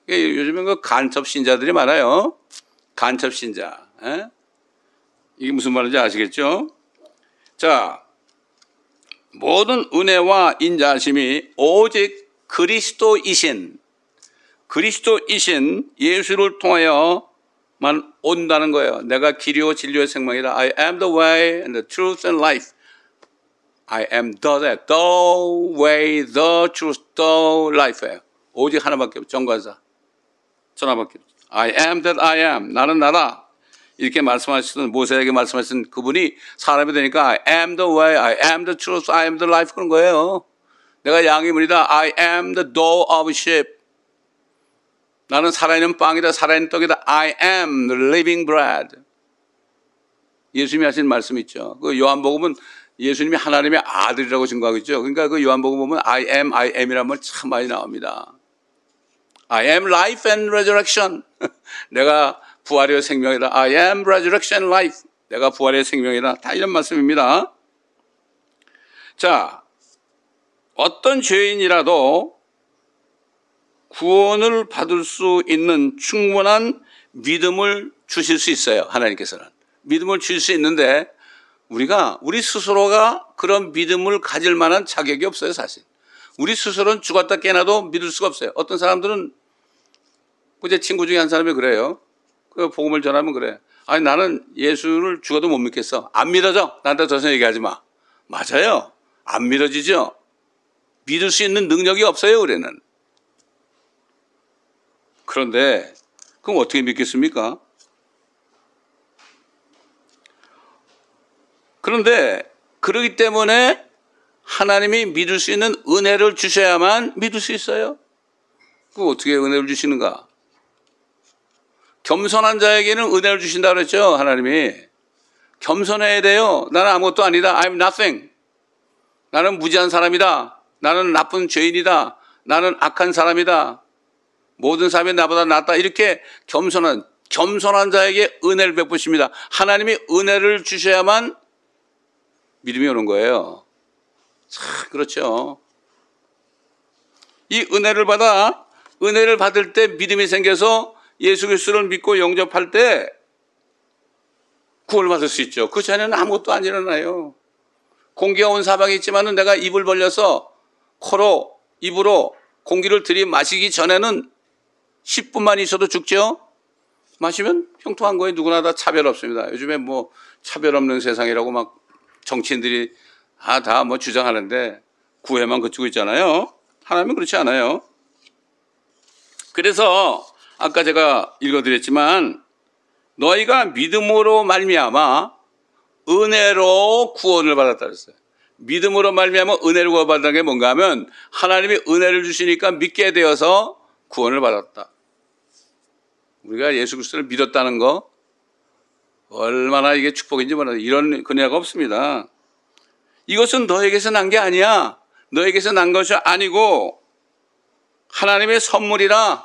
요즘엔 그 간첩 신자들이 많아요. 간첩 신자. 이게 무슨 말인지 아시겠죠? 자, 모든 은혜와 인자하심이 오직 그리스도이신 예수를 통하여만 온다는 거예요. 내가 길이요 진리요 생명이다. I am the way and the truth and life. I am the way, the truth, the life예요. 오직 하나밖에 없어요. 정관사. 전하밖에 없어요. I am that I am. 나는 나다. 이렇게 말씀하시던 모세에게 말씀하신 그분이 사람이 되니까 I am the way, I am the truth, I am the life 그런 거예요. 내가 양의 문이다. I am the door of sheep. 나는 살아있는 빵이다. 살아있는 떡이다. I am the living bread. 예수님이 하신 말씀 있죠. 그 요한복음은 예수님이 하나님의 아들이라고 증거하고 있죠. 그러니까 그 요한복음 보면 I am이라는 말 참 많이 나옵니다. I am life and resurrection. 내가 부활의 생명이다. I am resurrection life. 내가 부활의 생명이다. 다 이런 말씀입니다. 자, 어떤 죄인이라도 구원을 받을 수 있는 충분한 믿음을 주실 수 있어요. 하나님께서는. 믿음을 주실 수 있는데 우리 스스로가 그런 믿음을 가질 만한 자격이 없어요. 사실. 우리 스스로는 죽었다 깨어나도 믿을 수가 없어요. 어떤 사람들은 제 친구 중에 한 사람이 그래요. 그 복음을 전하면 그래. 아니 나는 예수를 죽어도 못 믿겠어. 안 믿어져. 나한테 더 이상 얘기하지 마. 맞아요. 안 믿어지죠. 믿을 수 있는 능력이 없어요. 우리는. 그런데 그럼 어떻게 믿겠습니까? 그런데 그러기 때문에 하나님이 믿을 수 있는 은혜를 주셔야만 믿을 수 있어요. 그 어떻게 은혜를 주시는가? 겸손한 자에게는 은혜를 주신다 그랬죠, 하나님이. 겸손해야 돼요. 나는 아무것도 아니다. I'm nothing. 나는 무지한 사람이다. 나는 나쁜 죄인이다. 나는 악한 사람이다. 모든 사람이 나보다 낫다. 이렇게 겸손한 자에게 은혜를 베푸십니다. 하나님이 은혜를 주셔야만 믿음이 오는 거예요. 참 그렇죠. 이 은혜를 받을 때 믿음이 생겨서 예수 그리스도를 믿고 영접할 때 구원을 받을 수 있죠. 그 전에는 아무것도 안 일어나요. 공기가 온 사방에 있지만은 내가 입을 벌려서 입으로 공기를 들이마시기 전에는 10분만 있어도 죽죠. 마시면 형통한 거에 누구나 다 차별 없습니다. 요즘에 뭐 차별 없는 세상이라고 막 정치인들이 다 뭐 주장하는데 구애만 그치고 있잖아요. 하나님은 그렇지 않아요. 그래서 아까 제가 읽어드렸지만 너희가 믿음으로 말미암아 은혜로 구원을 받았다 그랬어요. 믿음으로 말미암아 은혜를 구원받는 게 뭔가 하면 하나님이 은혜를 주시니까 믿게 되어서 구원을 받았다. 우리가 예수 그리스도를 믿었다는 거 얼마나 이게 축복인지 몰라요. 이런 은혜가 없습니다. 이것은 너에게서 난 게 아니야. 너에게서 난 것이 아니고 하나님의 선물이라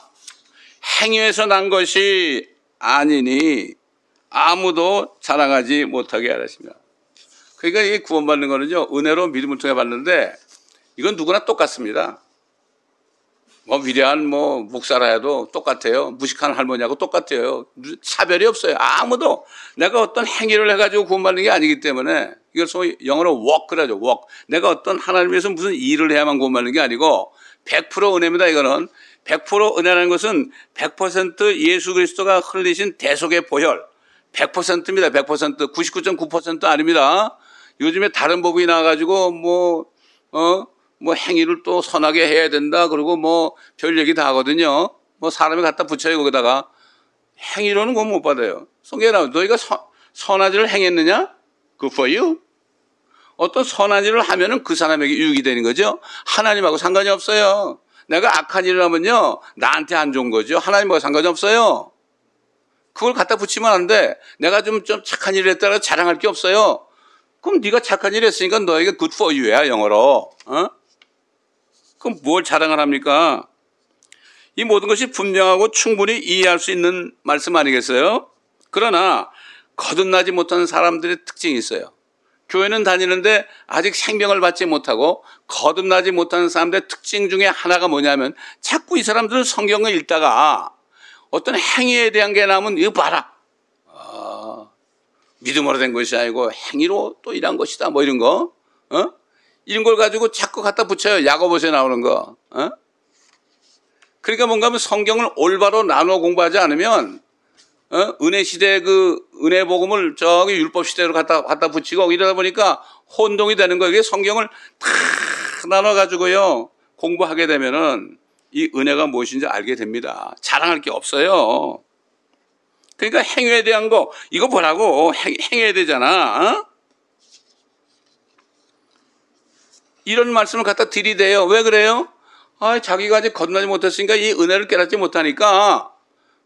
행위에서 난 것이 아니니 아무도 자랑하지 못하게 하셨습니다. 그러니까 이 구원받는 거는요, 은혜로 믿음을 통해 받는데 이건 누구나 똑같습니다. 뭐 위대한 목사라야도 똑같아요. 무식한 할머니하고 똑같아요. 차별이 없어요. 아무도 내가 어떤 행위를 해가지고 구원받는 게 아니기 때문에 이걸 소위 영어로 work라죠. work. 내가 어떤 하나님 위해서 무슨 일을 해야만 구원받는 게 아니고 100% 은혜입니다. 이거는 100% 은혜라는 것은 100% 예수 그리스도가 흘리신 대속의 보혈 100%입니다. 100%. 99.9% 아닙니다. 요즘에 다른 법이 나와가지고 행위를 또 선하게 해야 된다. 그리고 별 얘기 다 하거든요. 사람이 갖다 붙여요. 거기다가. 행위로는 그건 못 받아요. 성경에 나오면 너희가 선한 일을 행했느냐? Good for you. 어떤 선한 일을 하면은 그 사람에게 유익이 되는 거죠. 하나님하고 상관이 없어요. 내가 악한 일을 하면요. 나한테 안 좋은 거죠. 하나님하고 상관이 없어요. 그걸 갖다 붙이면 안 돼. 내가 좀 착한 일을 했다고 자랑할 게 없어요. 그럼 네가 착한 일을 했으니까 너에게 good for you야, 영어로. 그럼 뭘 자랑을 합니까? 이 모든 것이 분명하고 충분히 이해할 수 있는 말씀 아니겠어요? 그러나 거듭나지 못하는 사람들의 특징이 있어요. 교회는 다니는데 아직 생명을 받지 못하고 거듭나지 못하는 사람들의 특징 중에 하나가 뭐냐면 자꾸 이 사람들은 성경을 읽다가 어떤 행위에 대한 게 나오면 이거 봐라. 믿음으로 된 것이 아니고 행위로 또 일한 것이다. 이런 거. 이런 걸 가지고 자꾸 갖다 붙여요. 야고보서에 나오는 거. 그러니까 뭔가 하면 성경을 올바로 나눠 공부하지 않으면 은혜 시대 은혜 복음을 저기 율법 시대로 갖다 붙이고 이러다 보니까 혼동이 되는 거예요. 성경을 다 나눠 가지고요. 공부하게 되면은 이 은혜가 무엇인지 알게 됩니다. 자랑할 게 없어요. 그러니까 행위에 대한 거 이거 보라고 행해야 되잖아. 이런 말씀을 갖다 들이대요. 왜 그래요? 자기가 아직 거듭나지 못했으니까 이 은혜를 깨닫지 못하니까.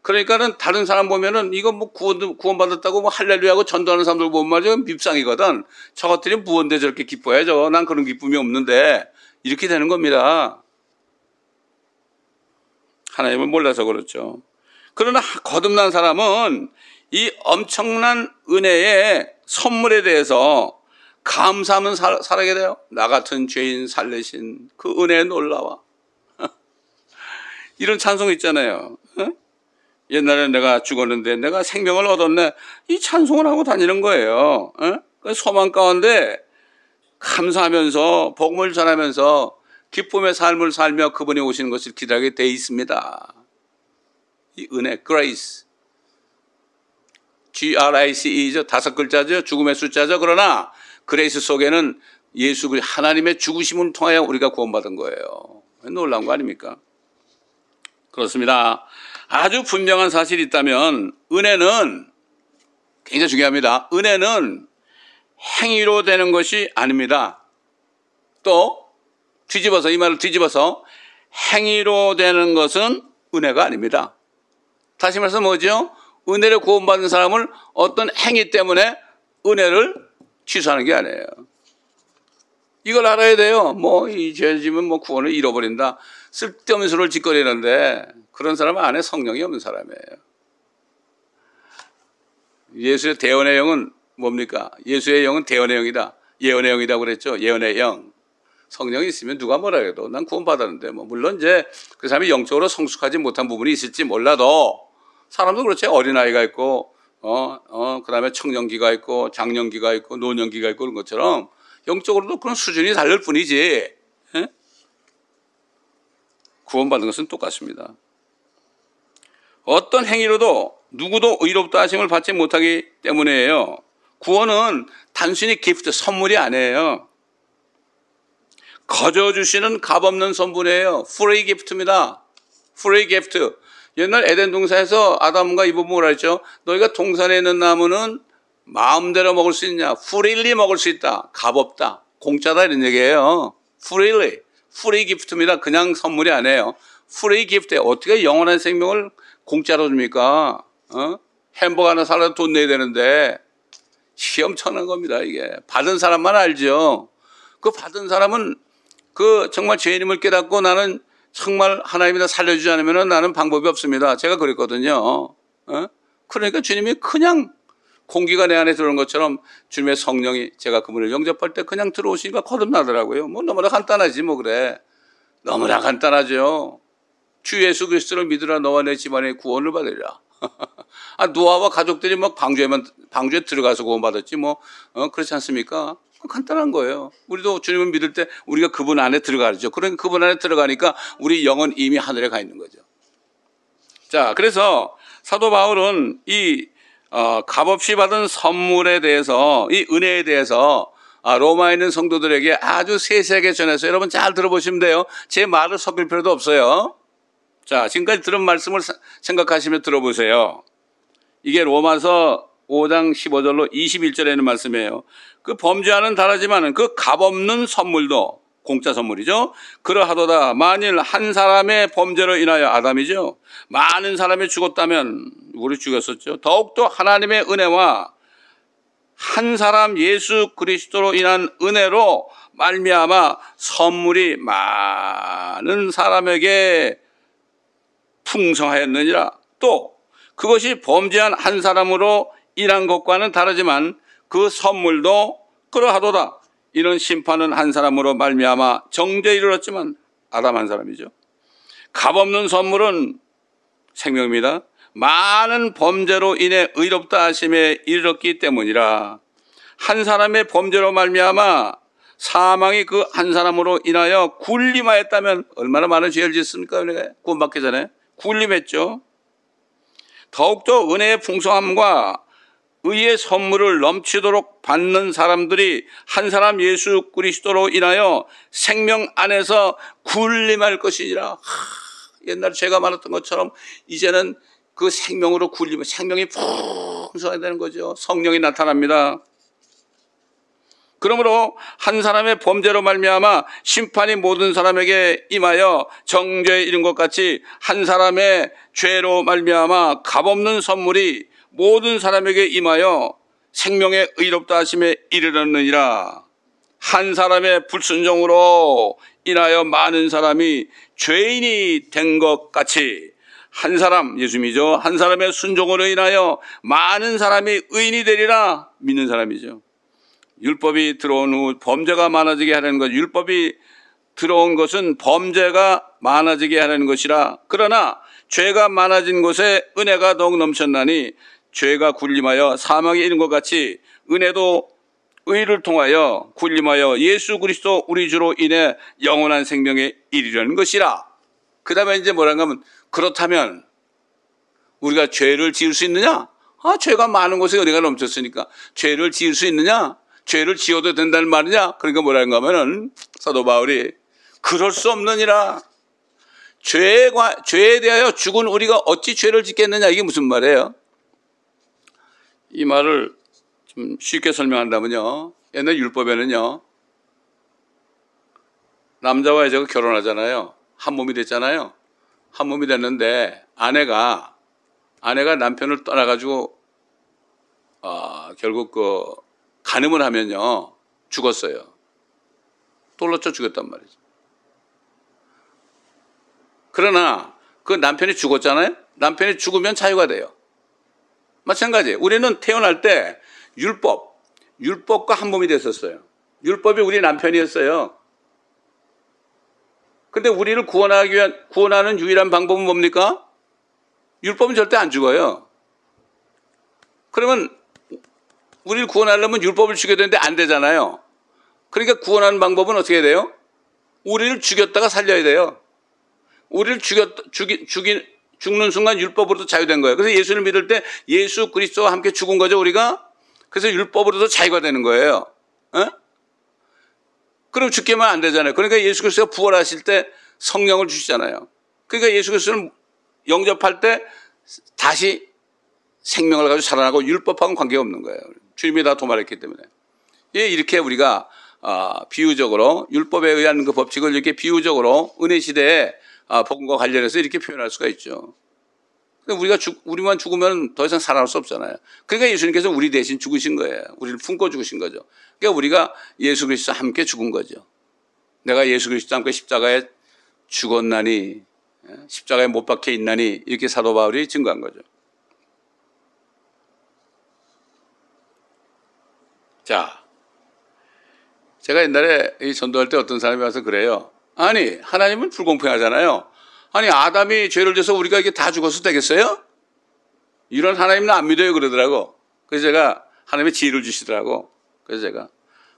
그러니까는 다른 사람 보면은 이거 구원받았다고 할렐루야하고 전도하는 사람들 보면 말이죠. 밉상이거든. 저것들이 무언데 저렇게 기뻐해야죠. 난 그런 기쁨이 없는데. 이렇게 되는 겁니다. 하나님을 몰라서 그렇죠. 그러나 거듭난 사람은 이 엄청난 은혜의 선물에 대해서 감사하면 살아게 돼요. 나 같은 죄인 살리신 그 은혜에 놀라워. 이런 찬송 있잖아요. 옛날에 내가 죽었는데 내가 생명을 얻었네. 이 찬송을 하고 다니는 거예요. 그 소망 가운데 감사하면서 복음을 전하면서 기쁨의 삶을 살며 그분이 오시는 것을 기다리게 돼 있습니다. 이 은혜, grace. G-R-I-C-E죠. 5글자죠. 죽음의 숫자죠. 그러나 그레이스 속에는 예수 그리스도 하나님의 죽으심을 통하여 우리가 구원받은 거예요. 놀라운 거 아닙니까? 그렇습니다. 아주 분명한 사실이 있다면 은혜는 굉장히 중요합니다. 은혜는 행위로 되는 것이 아닙니다. 또 뒤집어서, 이 말을 뒤집어서 행위로 되는 것은 은혜가 아닙니다. 다시 말해서 뭐죠? 은혜를 구원받은 사람을 어떤 행위 때문에 은혜를 취소하는 게 아니에요. 이걸 알아야 돼요. 이 죄 지면 구원을 잃어버린다. 쓸데없는 소리를 짓거리는데 그런 사람은 안에 성령이 없는 사람이에요. 예수의 대언의 영은 뭡니까? 예수의 영은 대언의 영이다. 예언의 영이라고 그랬죠. 예언의 영. 성령이 있으면 누가 뭐라 해도 난 구원받았는데 물론 이제 그 사람이 영적으로 성숙하지 못한 부분이 있을지 몰라도 사람도 그렇지. 어린아이가 있고 그다음에 청년기가 있고 장년기가 있고 노년기가 있고 그런 것처럼 영적으로도 그런 수준이 다를 뿐이지. 에? 구원받는 것은 똑같습니다. 어떤 행위로도 누구도 의롭다 하심을 받지 못하기 때문이에요. 구원은 단순히 기프트, 선물이 아니에요. 거저 주시는 값없는 선물이에요. 프리 기프트입니다. 프리 기프트. 옛날 에덴 동산에서 아담과 이브가 뭐라 했죠? 너희가 동산에 있는 나무는 마음대로 먹을 수 있냐? 프리리 먹을 수 있다. 값없다. 공짜다 이런 얘기예요. 프리리. 프리 기프트입니다. 그냥 선물이 아니에요. 프리 기프트에 어떻게 영원한 생명을 공짜로 줍니까? 햄버거 하나 살아도 돈 내야 되는데 시험천한 겁니다. 이게 받은 사람만 알죠. 그 받은 사람은 그 정말 죄인임을 깨닫고 나는 정말 하나님이 나 살려주지 않으면 나는 방법이 없습니다. 제가 그랬거든요. 그러니까 주님이 그냥 공기가 내 안에 들어오는 것처럼 주님의 성령이 제가 그분을 영접할 때 그냥 들어오시니까 거듭나더라고요. 너무나 간단하지 그래. 너무나 간단하죠. 주 예수 그리스도를 믿으라 너와 내 집안에 구원을 받으리라. 노아와 가족들이 방주에 들어가서 구원받았지 그렇지 않습니까? 간단한 거예요. 우리도 주님을 믿을 때 우리가 그분 안에 들어가죠. 그러니까 그분 안에 들어가니까 우리 영은 이미 하늘에 가 있는 거죠. 자, 그래서 사도 바울은 이 값없이 받은 선물에 대해서, 이 은혜에 대해서 로마에 있는 성도들에게 아주 세세하게 전해서 여러분 잘 들어보시면 돼요. 제 말을 섞을 필요도 없어요. 자, 지금까지 들은 말씀을 생각하시며 들어보세요. 이게 로마서 5장 15절로 21절에 있는 말씀이에요. 그 범죄와는 다르지만 그 값없는 선물도 공짜 선물이죠. 그러하도다 만일 한 사람의 범죄로 인하여 아담이죠. 많은 사람이 죽었다면 우리 죽였었죠. 더욱더 하나님의 은혜와 한 사람 예수 그리스도로 인한 은혜로 말미암아 선물이 많은 사람에게 풍성하였느니라. 또 그것이 범죄한 한 사람으로 인한 것과는 다르지만 그 선물도 그러하도다. 이런 심판은 한 사람으로 말미암아 정죄에 이르렀지만 아담 한 사람이죠. 값없는 선물은 생명입니다. 많은 범죄로 인해 의롭다 하심에 이르렀기 때문이라. 한 사람의 범죄로 말미암아 사망이 그 한 사람으로 인하여 군림하였다면 얼마나 많은 죄를 짓습니까? 우리가 구원받기 전에 군림했죠. 더욱더 은혜의 풍성함과 의의 선물을 넘치도록 받는 사람들이 한 사람 예수 그리스도로 인하여 생명 안에서 군림할 것이니라. 옛날에 죄가 많았던 것처럼 이제는 그 생명으로 군림을, 생명이 풍성해야 되는 거죠. 성령이 나타납니다. 그러므로 한 사람의 범죄로 말미암아 심판이 모든 사람에게 임하여 정죄에 이른 것 같이 한 사람의 죄로 말미암아 값없는 선물이 모든 사람에게 임하여 생명의 의롭다 하심에 이르렀느니라. 한 사람의 불순종으로 인하여 많은 사람이 죄인이 된 것 같이 한 사람, 예수님이죠. 한 사람의 순종으로 인하여 많은 사람이 의인이 되리라. 믿는 사람이죠. 율법이 들어온 후 범죄가 많아지게 하려는 것, 율법이 들어온 것은 범죄가 많아지게 하려는 것이라. 그러나 죄가 많아진 곳에 은혜가 더욱 넘쳤나니 죄가 군림하여 사망에 이른 것 같이 은혜도 의를 통하여 군림하여 예수 그리스도 우리 주로 인해 영원한 생명에 이르려는 것이라. 그 다음에 이제 뭐라고 하면, 그렇다면 우리가 죄를 지을 수 있느냐? 죄가 많은 곳에 은혜가 넘쳤으니까 죄를 지을 수 있느냐? 죄를 지어도 된다는 말이냐? 그러니까 뭐라고 하면은 사도 바울이 그럴 수 없느니라. 죄에 대하여 죽은 우리가 어찌 죄를 짓겠느냐? 이게 무슨 말이에요? 이 말을 좀 쉽게 설명한다면요. 옛날 율법에는요. 남자와 여자가 결혼하잖아요. 한 몸이 됐잖아요. 한 몸이 됐는데 아내가 남편을 떠나가지고 결국 그 간음을 하면요. 죽었어요. 돌로 쳐 죽였단 말이죠. 그러나 그 남편이 죽었잖아요. 남편이 죽으면 자유가 돼요. 마찬가지. 우리는 태어날 때 율법과 한 몸이 됐었어요. 율법이 우리 남편이었어요. 근데 우리를 구원하는 유일한 방법은 뭡니까? 율법은 절대 안 죽어요. 그러면 우리를 구원하려면 율법을 죽여야 되는데 안 되잖아요. 그러니까 구원하는 방법은 어떻게 돼요? 우리를 죽였다가 살려야 돼요. 우리를 죽는 순간 율법으로도 자유된 거예요. 그래서 예수를 믿을 때 예수 그리스도와 함께 죽은 거죠, 우리가. 그래서 율법으로도 자유가 되는 거예요. 에? 그럼 죽게만 안 되잖아요. 그러니까 예수 그리스도가 부활하실 때 성령을 주시잖아요. 그러니까 예수 그리스도를 영접할 때 다시 생명을 가지고 살아나고 율법하고는 관계가 없는 거예요. 주님이 다 도말했기 때문에. 이렇게 우리가 비유적으로 율법에 의한 그 법칙을 이렇게 비유적으로 은혜 시대에 복음과 관련해서 이렇게 표현할 수가 있죠. 우리만 죽으면 더 이상 살아날 수 없잖아요. 그러니까 예수님께서 우리 대신 죽으신 거예요. 우리를 품고 죽으신 거죠. 그러니까 우리가 예수 그리스도와 함께 죽은 거죠. 내가 예수 그리스도와 함께 십자가에 죽었나니, 십자가에 못 박혀 있나니, 이렇게 사도 바울이 증거한 거죠. 자, 제가 옛날에 이 전도할 때 어떤 사람이 와서 그래요. 아니, 하나님은 불공평하잖아요. 아니, 아담이 죄를 져서 우리가 이게 다 죽어서 되겠어요? 이런 하나님은 안 믿어요, 그러더라고. 그래서 제가 하나님의 지혜를 주시더라고. 그래서 제가,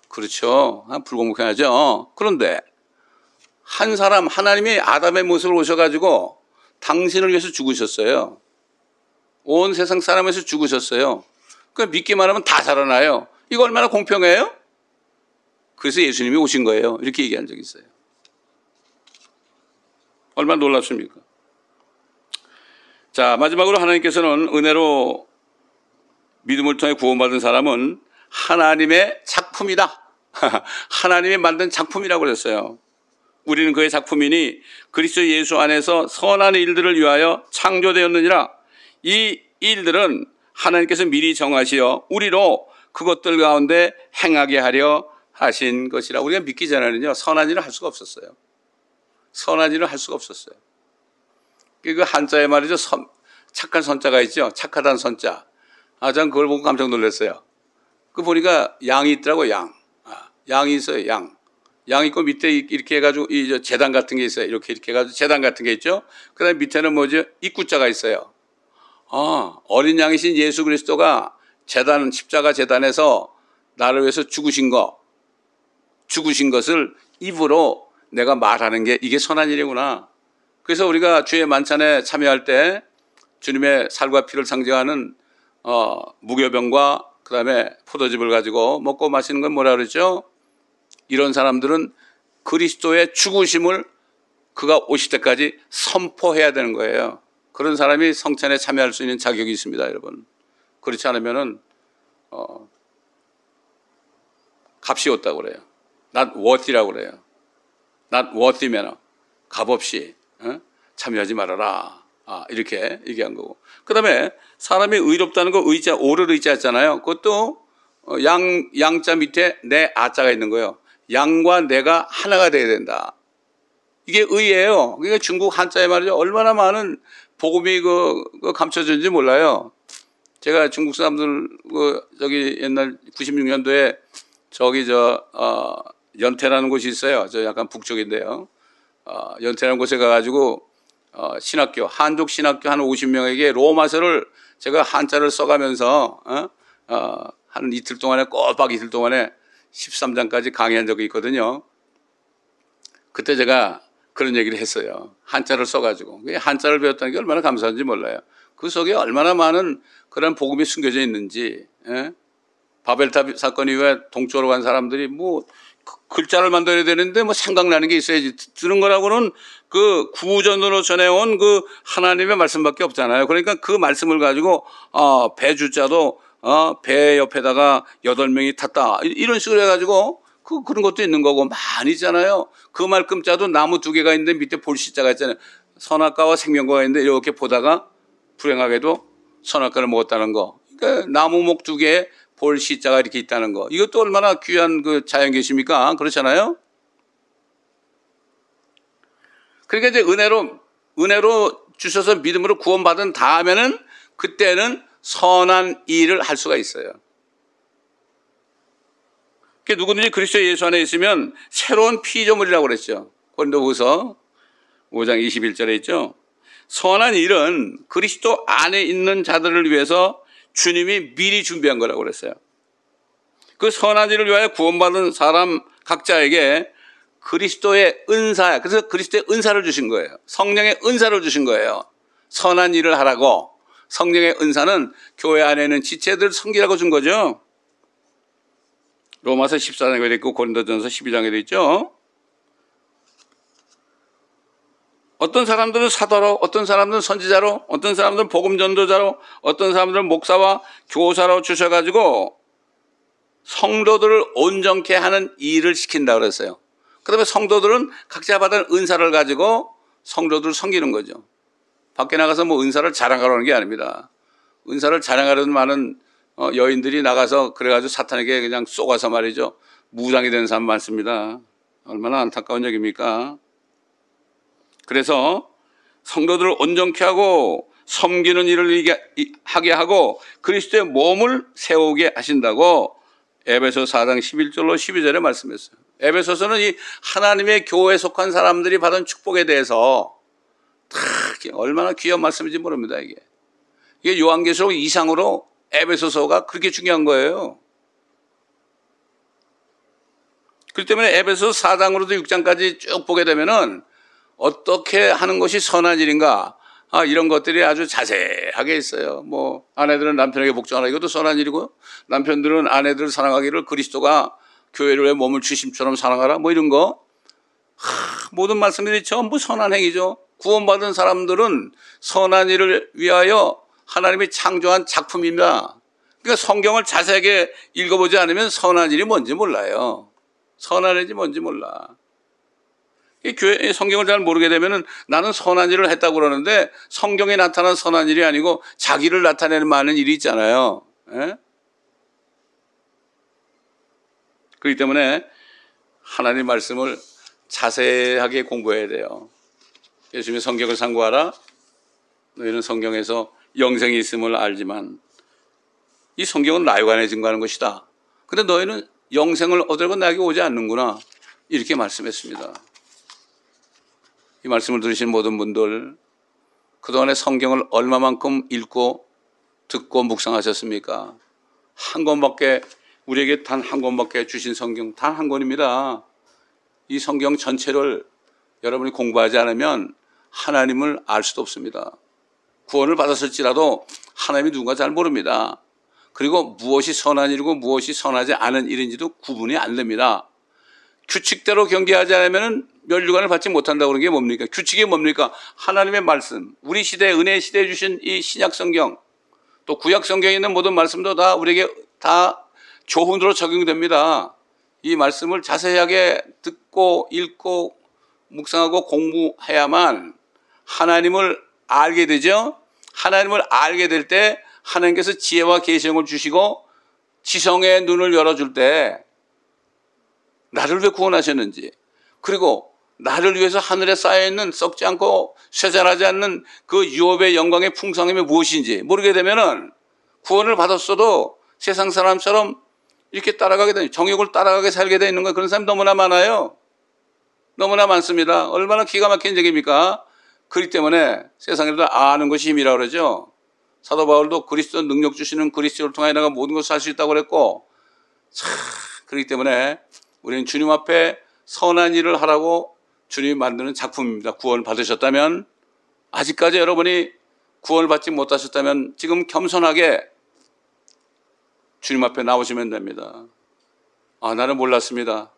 그렇죠. 불공평하죠. 그런데 한 사람, 하나님이 아담의 모습을 오셔가지고 당신을 위해서 죽으셨어요. 온 세상 사람에서 죽으셨어요. 그 믿기만 하면 다 살아나요. 이거 얼마나 공평해요? 그래서 예수님이 오신 거예요. 이렇게 얘기한 적이 있어요. 얼마나 놀랍습니까? 자, 마지막으로 하나님께서는 은혜로 믿음을 통해 구원받은 사람은 하나님의 작품이다. 하나님이 만든 작품이라고 그랬어요. 우리는 그의 작품이니 그리스도 예수 안에서 선한 일들을 위하여 창조되었느니라. 이 일들은 하나님께서 미리 정하시어 우리로 그것들 가운데 행하게 하려 하신 것이라. 우리가 믿기 전에는요, 선한 일을 할 수가 없었어요. 선한 일을 할 수가 없었어요. 그 한자에 말이죠. 착한 선자가 있죠. 착하다는 선자. 전 그걸 보고 깜짝 놀랐어요. 그 보니까 양이 있더라고, 양. 양이 있어요, 양. 양 있고 밑에 이렇게 해가지고 이 재단 같은 게 있어요. 이렇게 해가지고 재단 같은 게 있죠. 그 다음에 밑에는 뭐죠? 입구자가 있어요. 어린 양이신 예수 그리스도가 십자가 재단에서 나를 위해서 죽으신 것을 입으로 내가 말하는 게 이게 선한 일이구나. 그래서 우리가 주의 만찬에 참여할 때 주님의 살과 피를 상징하는 무교병과 그 다음에 포도즙을 가지고 먹고 마시는 건 뭐라 그러죠? 이런 사람들은 그리스도의 죽으심을 그가 오실 때까지 선포해야 되는 거예요. 그런 사람이 성찬에 참여할 수 있는 자격이 있습니다, 여러분. 그렇지 않으면은 값이 없다고 그래요. not worthy라고 그래요. not worthy면 값없이 참여하지 말아라. 이렇게 얘기한 거고. 그 다음에 사람이 의롭다는 거 의자, 오를 의자였잖아요. 그것도 양자 밑에 내 아자가 있는 거예요. 양과 내가 하나가 돼야 된다. 이게 의예요. 그러니까 중국 한자에 말이죠. 얼마나 많은 복음이 감춰졌는지 몰라요. 제가 중국 사람들 저기 옛날 96년도에 연태라는 곳이 있어요. 저 약간 북쪽인데요. 연태라는 곳에 가가지고 신학교, 한족 신학교 한 50명에게 로마서를 제가 한자를 써가면서 한 이틀 동안에 꼬박 이틀 동안에 13장까지 강의한 적이 있거든요. 그때 제가 그런 얘기를 했어요. 한자를 써가지고. 한자를 배웠다는 게 얼마나 감사한지 몰라요. 그 속에 얼마나 많은 그런 복음이 숨겨져 있는지. 바벨탑 사건 이후에 동쪽으로 간 사람들이 글자를 만들어야 되는데 생각나는 게 있어야지. 들은 거라고는 그 구전으로 전해온 그 하나님의 말씀밖에 없잖아요. 그러니까 그 말씀을 가지고 배주자도 배 옆에다가 8명이 탔다. 이런 식으로 해가지고 그런 것도 있는 거고 많이 있잖아요. 그 말금자도 나무 2개가 있는데 밑에 볼시자가 있잖아요. 선악과와 생명과가 있는데 이렇게 보다가 불행하게도 선악과를 먹었다는 거. 그러니까 나무목 2개에 볼시자가 이렇게 있다는 거. 이것도 얼마나 귀한 그 자연계십니까? 그렇잖아요. 그러니까 이제 은혜로 주셔서 믿음으로 구원받은 다음에는 그때는 선한 일을 할 수가 있어요. 누구든지 그리스도 예수 안에 있으면 새로운 피조물이라고 그랬죠. 고린도후서 5장 21절에 있죠. 선한 일은 그리스도 안에 있는 자들을 위해서 주님이 미리 준비한 거라고 그랬어요. 그 선한 일을 위하여 구원받은 사람 각자에게 그리스도의 은사야. 그래서 그리스도의 은사를 주신 거예요. 성령의 은사를 주신 거예요. 선한 일을 하라고. 성령의 은사는 교회 안에 있는 지체들 섬기라고 준 거죠. 로마서 14장에 되어 있고 고린도전서 12장에 되어 있죠. 어떤 사람들은 사도로, 어떤 사람들은 선지자로, 어떤 사람들은 복음 전도자로, 어떤 사람들은 목사와 교사로 주셔가지고 성도들을 온전케 하는 일을 시킨다고 그랬어요. 그다음에 성도들은 각자 받은 은사를 가지고 성도들을 섬기는 거죠. 밖에 나가서 뭐 은사를 자랑하려는 게 아닙니다. 은사를 자랑하려는 많은 여인들이 나가서 그래가지고 사탄에게 그냥 쏘가서 말이죠. 무당이 되는 사람 많습니다. 얼마나 안타까운 얘기입니까? 그래서 성도들을 온전케 하고 섬기는 일을 하게 하고 그리스도의 몸을 세우게 하신다고 에베소 4장 11절로 12절에 말씀했어요. 에베소서는 이 하나님의 교회에 속한 사람들이 받은 축복에 대해서 얼마나 귀한 말씀인지 모릅니다. 이게 요한계시록 이상으로 에베소서가 그렇게 중요한 거예요. 그렇기 때문에 에베소 4장으로도 6장까지 쭉 보게 되면은 어떻게 하는 것이 선한 일인가, 이런 것들이 아주 자세하게 있어요. 뭐 아내들은 남편에게 복종하라, 이것도 선한 일이고, 남편들은 아내들을 사랑하기를 그리스도가 교회를 왜 몸을 주심처럼 사랑하라, 뭐 이런 거. 모든 말씀들이 전부 선한 행위죠. 구원받은 사람들은 선한 일을 위하여 하나님이 창조한 작품입니다. 그러니까 성경을 자세하게 읽어보지 않으면 선한 일이 뭔지 몰라요. 선한 일이 뭔지 몰라. 이 교회 성경을 잘 모르게 되면은 나는 선한 일을 했다고 그러는데 성경에 나타난 선한 일이 아니고 자기를 나타내는 많은 일이 있잖아요. 예? 그렇기 때문에 하나님 말씀을 자세하게 공부해야 돼요. 예수님의 성경을 상고하라. 너희는 성경에서 영생이 있음을 알지만 이 성경은 나에 관해 증거하는 것이다. 그런데 너희는 영생을 얻으려고 나에게 오지 않는구나. 이렇게 말씀했습니다. 이 말씀을 들으신 모든 분들, 그동안에 성경을 얼마만큼 읽고 듣고 묵상하셨습니까? 한 권밖에, 우리에게 단 한 권밖에 주신 성경 단 한 권입니다. 이 성경 전체를 여러분이 공부하지 않으면 하나님을 알 수도 없습니다. 구원을 받았을지라도 하나님이 누군가 잘 모릅니다. 그리고 무엇이 선한 일이고 무엇이 선하지 않은 일인지도 구분이 안 됩니다. 규칙대로 경계하지 않으면 면류관을 받지 못한다고 그런 게 뭡니까? 규칙이 뭡니까? 하나님의 말씀, 우리 시대, 은혜 시대에 주신 이 신약 성경, 또 구약 성경에 있는 모든 말씀도 다 우리에게 다 교훈으로 적용됩니다. 이 말씀을 자세하게 듣고 읽고 묵상하고 공부해야만 하나님을 알게 되죠. 하나님을 알게 될 때 하나님께서 지혜와 계시를 주시고 지성의 눈을 열어줄 때 나를 왜 구원하셨는지, 그리고 나를 위해서 하늘에 쌓여있는 썩지 않고 쇠잔하지 않는 그 유업의 영광의 풍성함이 무엇인지 모르게 되면은 구원을 받았어도 세상 사람처럼 이렇게 따라가게 되는, 정욕을 따라가게 살게 되는 거예요. 그런 사람이 너무나 많아요. 너무나 많습니다. 얼마나 기가 막힌 얘기입니까? 그렇기 때문에 세상에도 아는 것이 힘이라고 그러죠. 사도 바울도 그리스도 능력 주시는 그리스도를 통하여 내가 모든 것을 할 수 있다고 그랬고, 그렇기 때문에 우리는 주님 앞에 선한 일을 하라고 주님이 만드는 작품입니다. 구원을 받으셨다면, 아직까지 여러분이 구원을 받지 못하셨다면 지금 겸손하게 주님 앞에 나오시면 됩니다. 나는 몰랐습니다.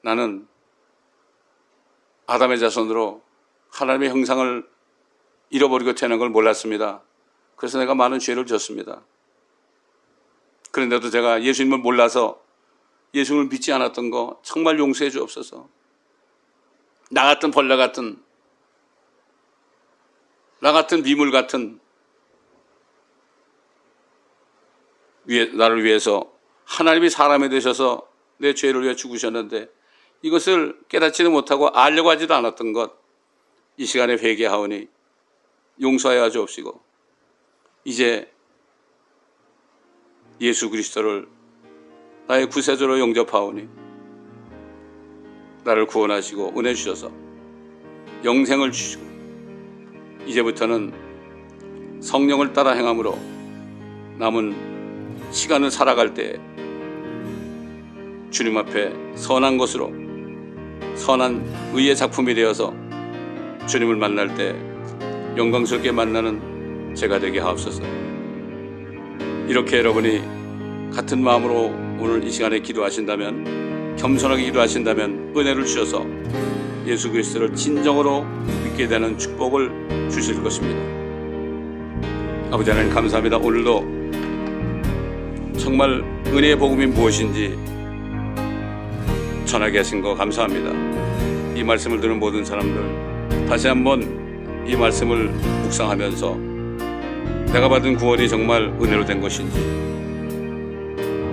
나는 아담의 자손으로 하나님의 형상을 잃어버리고 태어난 걸 몰랐습니다. 그래서 내가 많은 죄를 졌습니다. 그런데도 제가 예수님을 몰라서 예수님을 믿지 않았던 거 정말 용서해 주옵소서. 나 같은 벌레 같은, 나 같은 미물 같은 나를 위해서 하나님이 사람이 되셔서 내 죄를 위해 죽으셨는데 이것을 깨닫지도 못하고 알려고 하지도 않았던 것, 이 시간에 회개하오니 용서하여 주옵시고 이제 예수 그리스도를 나의 구세주로 영접하오니 나를 구원하시고 은혜 주셔서 영생을 주시고 이제부터는 성령을 따라 행함으로 남은 시간을 살아갈 때 주님 앞에 선한 것으로 선한 의의 작품이 되어서 주님을 만날 때 영광스럽게 만나는 제가 되게 하옵소서. 이렇게 여러분이 같은 마음으로 오늘 이 시간에 기도하신다면, 겸손하게 기도하신다면 은혜를 주셔서 예수 그리스도를 진정으로 믿게 되는 축복을 주실 것입니다. 아버지 하나님 감사합니다. 오늘도 정말 은혜의 복음이 무엇인지 전하게 하신 거 감사합니다. 이 말씀을 듣는 모든 사람들 다시 한번 이 말씀을 묵상하면서 내가 받은 구원이 정말 은혜로 된 것인지,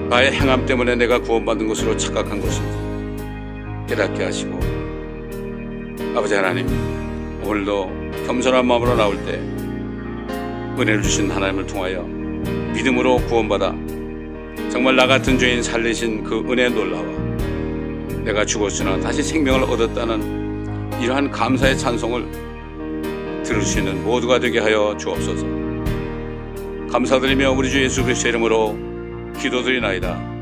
나의 행함 때문에 내가 구원받은 것으로 착각한 것인지 깨닫게 하시고, 아버지 하나님 오늘도 겸손한 마음으로 나올 때 은혜를 주신 하나님을 통하여 믿음으로 구원받아 정말 나 같은 죄인 살리신 그 은혜의 놀라와 내가 죽었으나 다시 생명을 얻었다는 이러한 감사의 찬송을 들을 수 있는 모두가 되게 하여 주옵소서. 감사드리며 우리 주 예수 그리스도의 이름으로 기도드리나이다.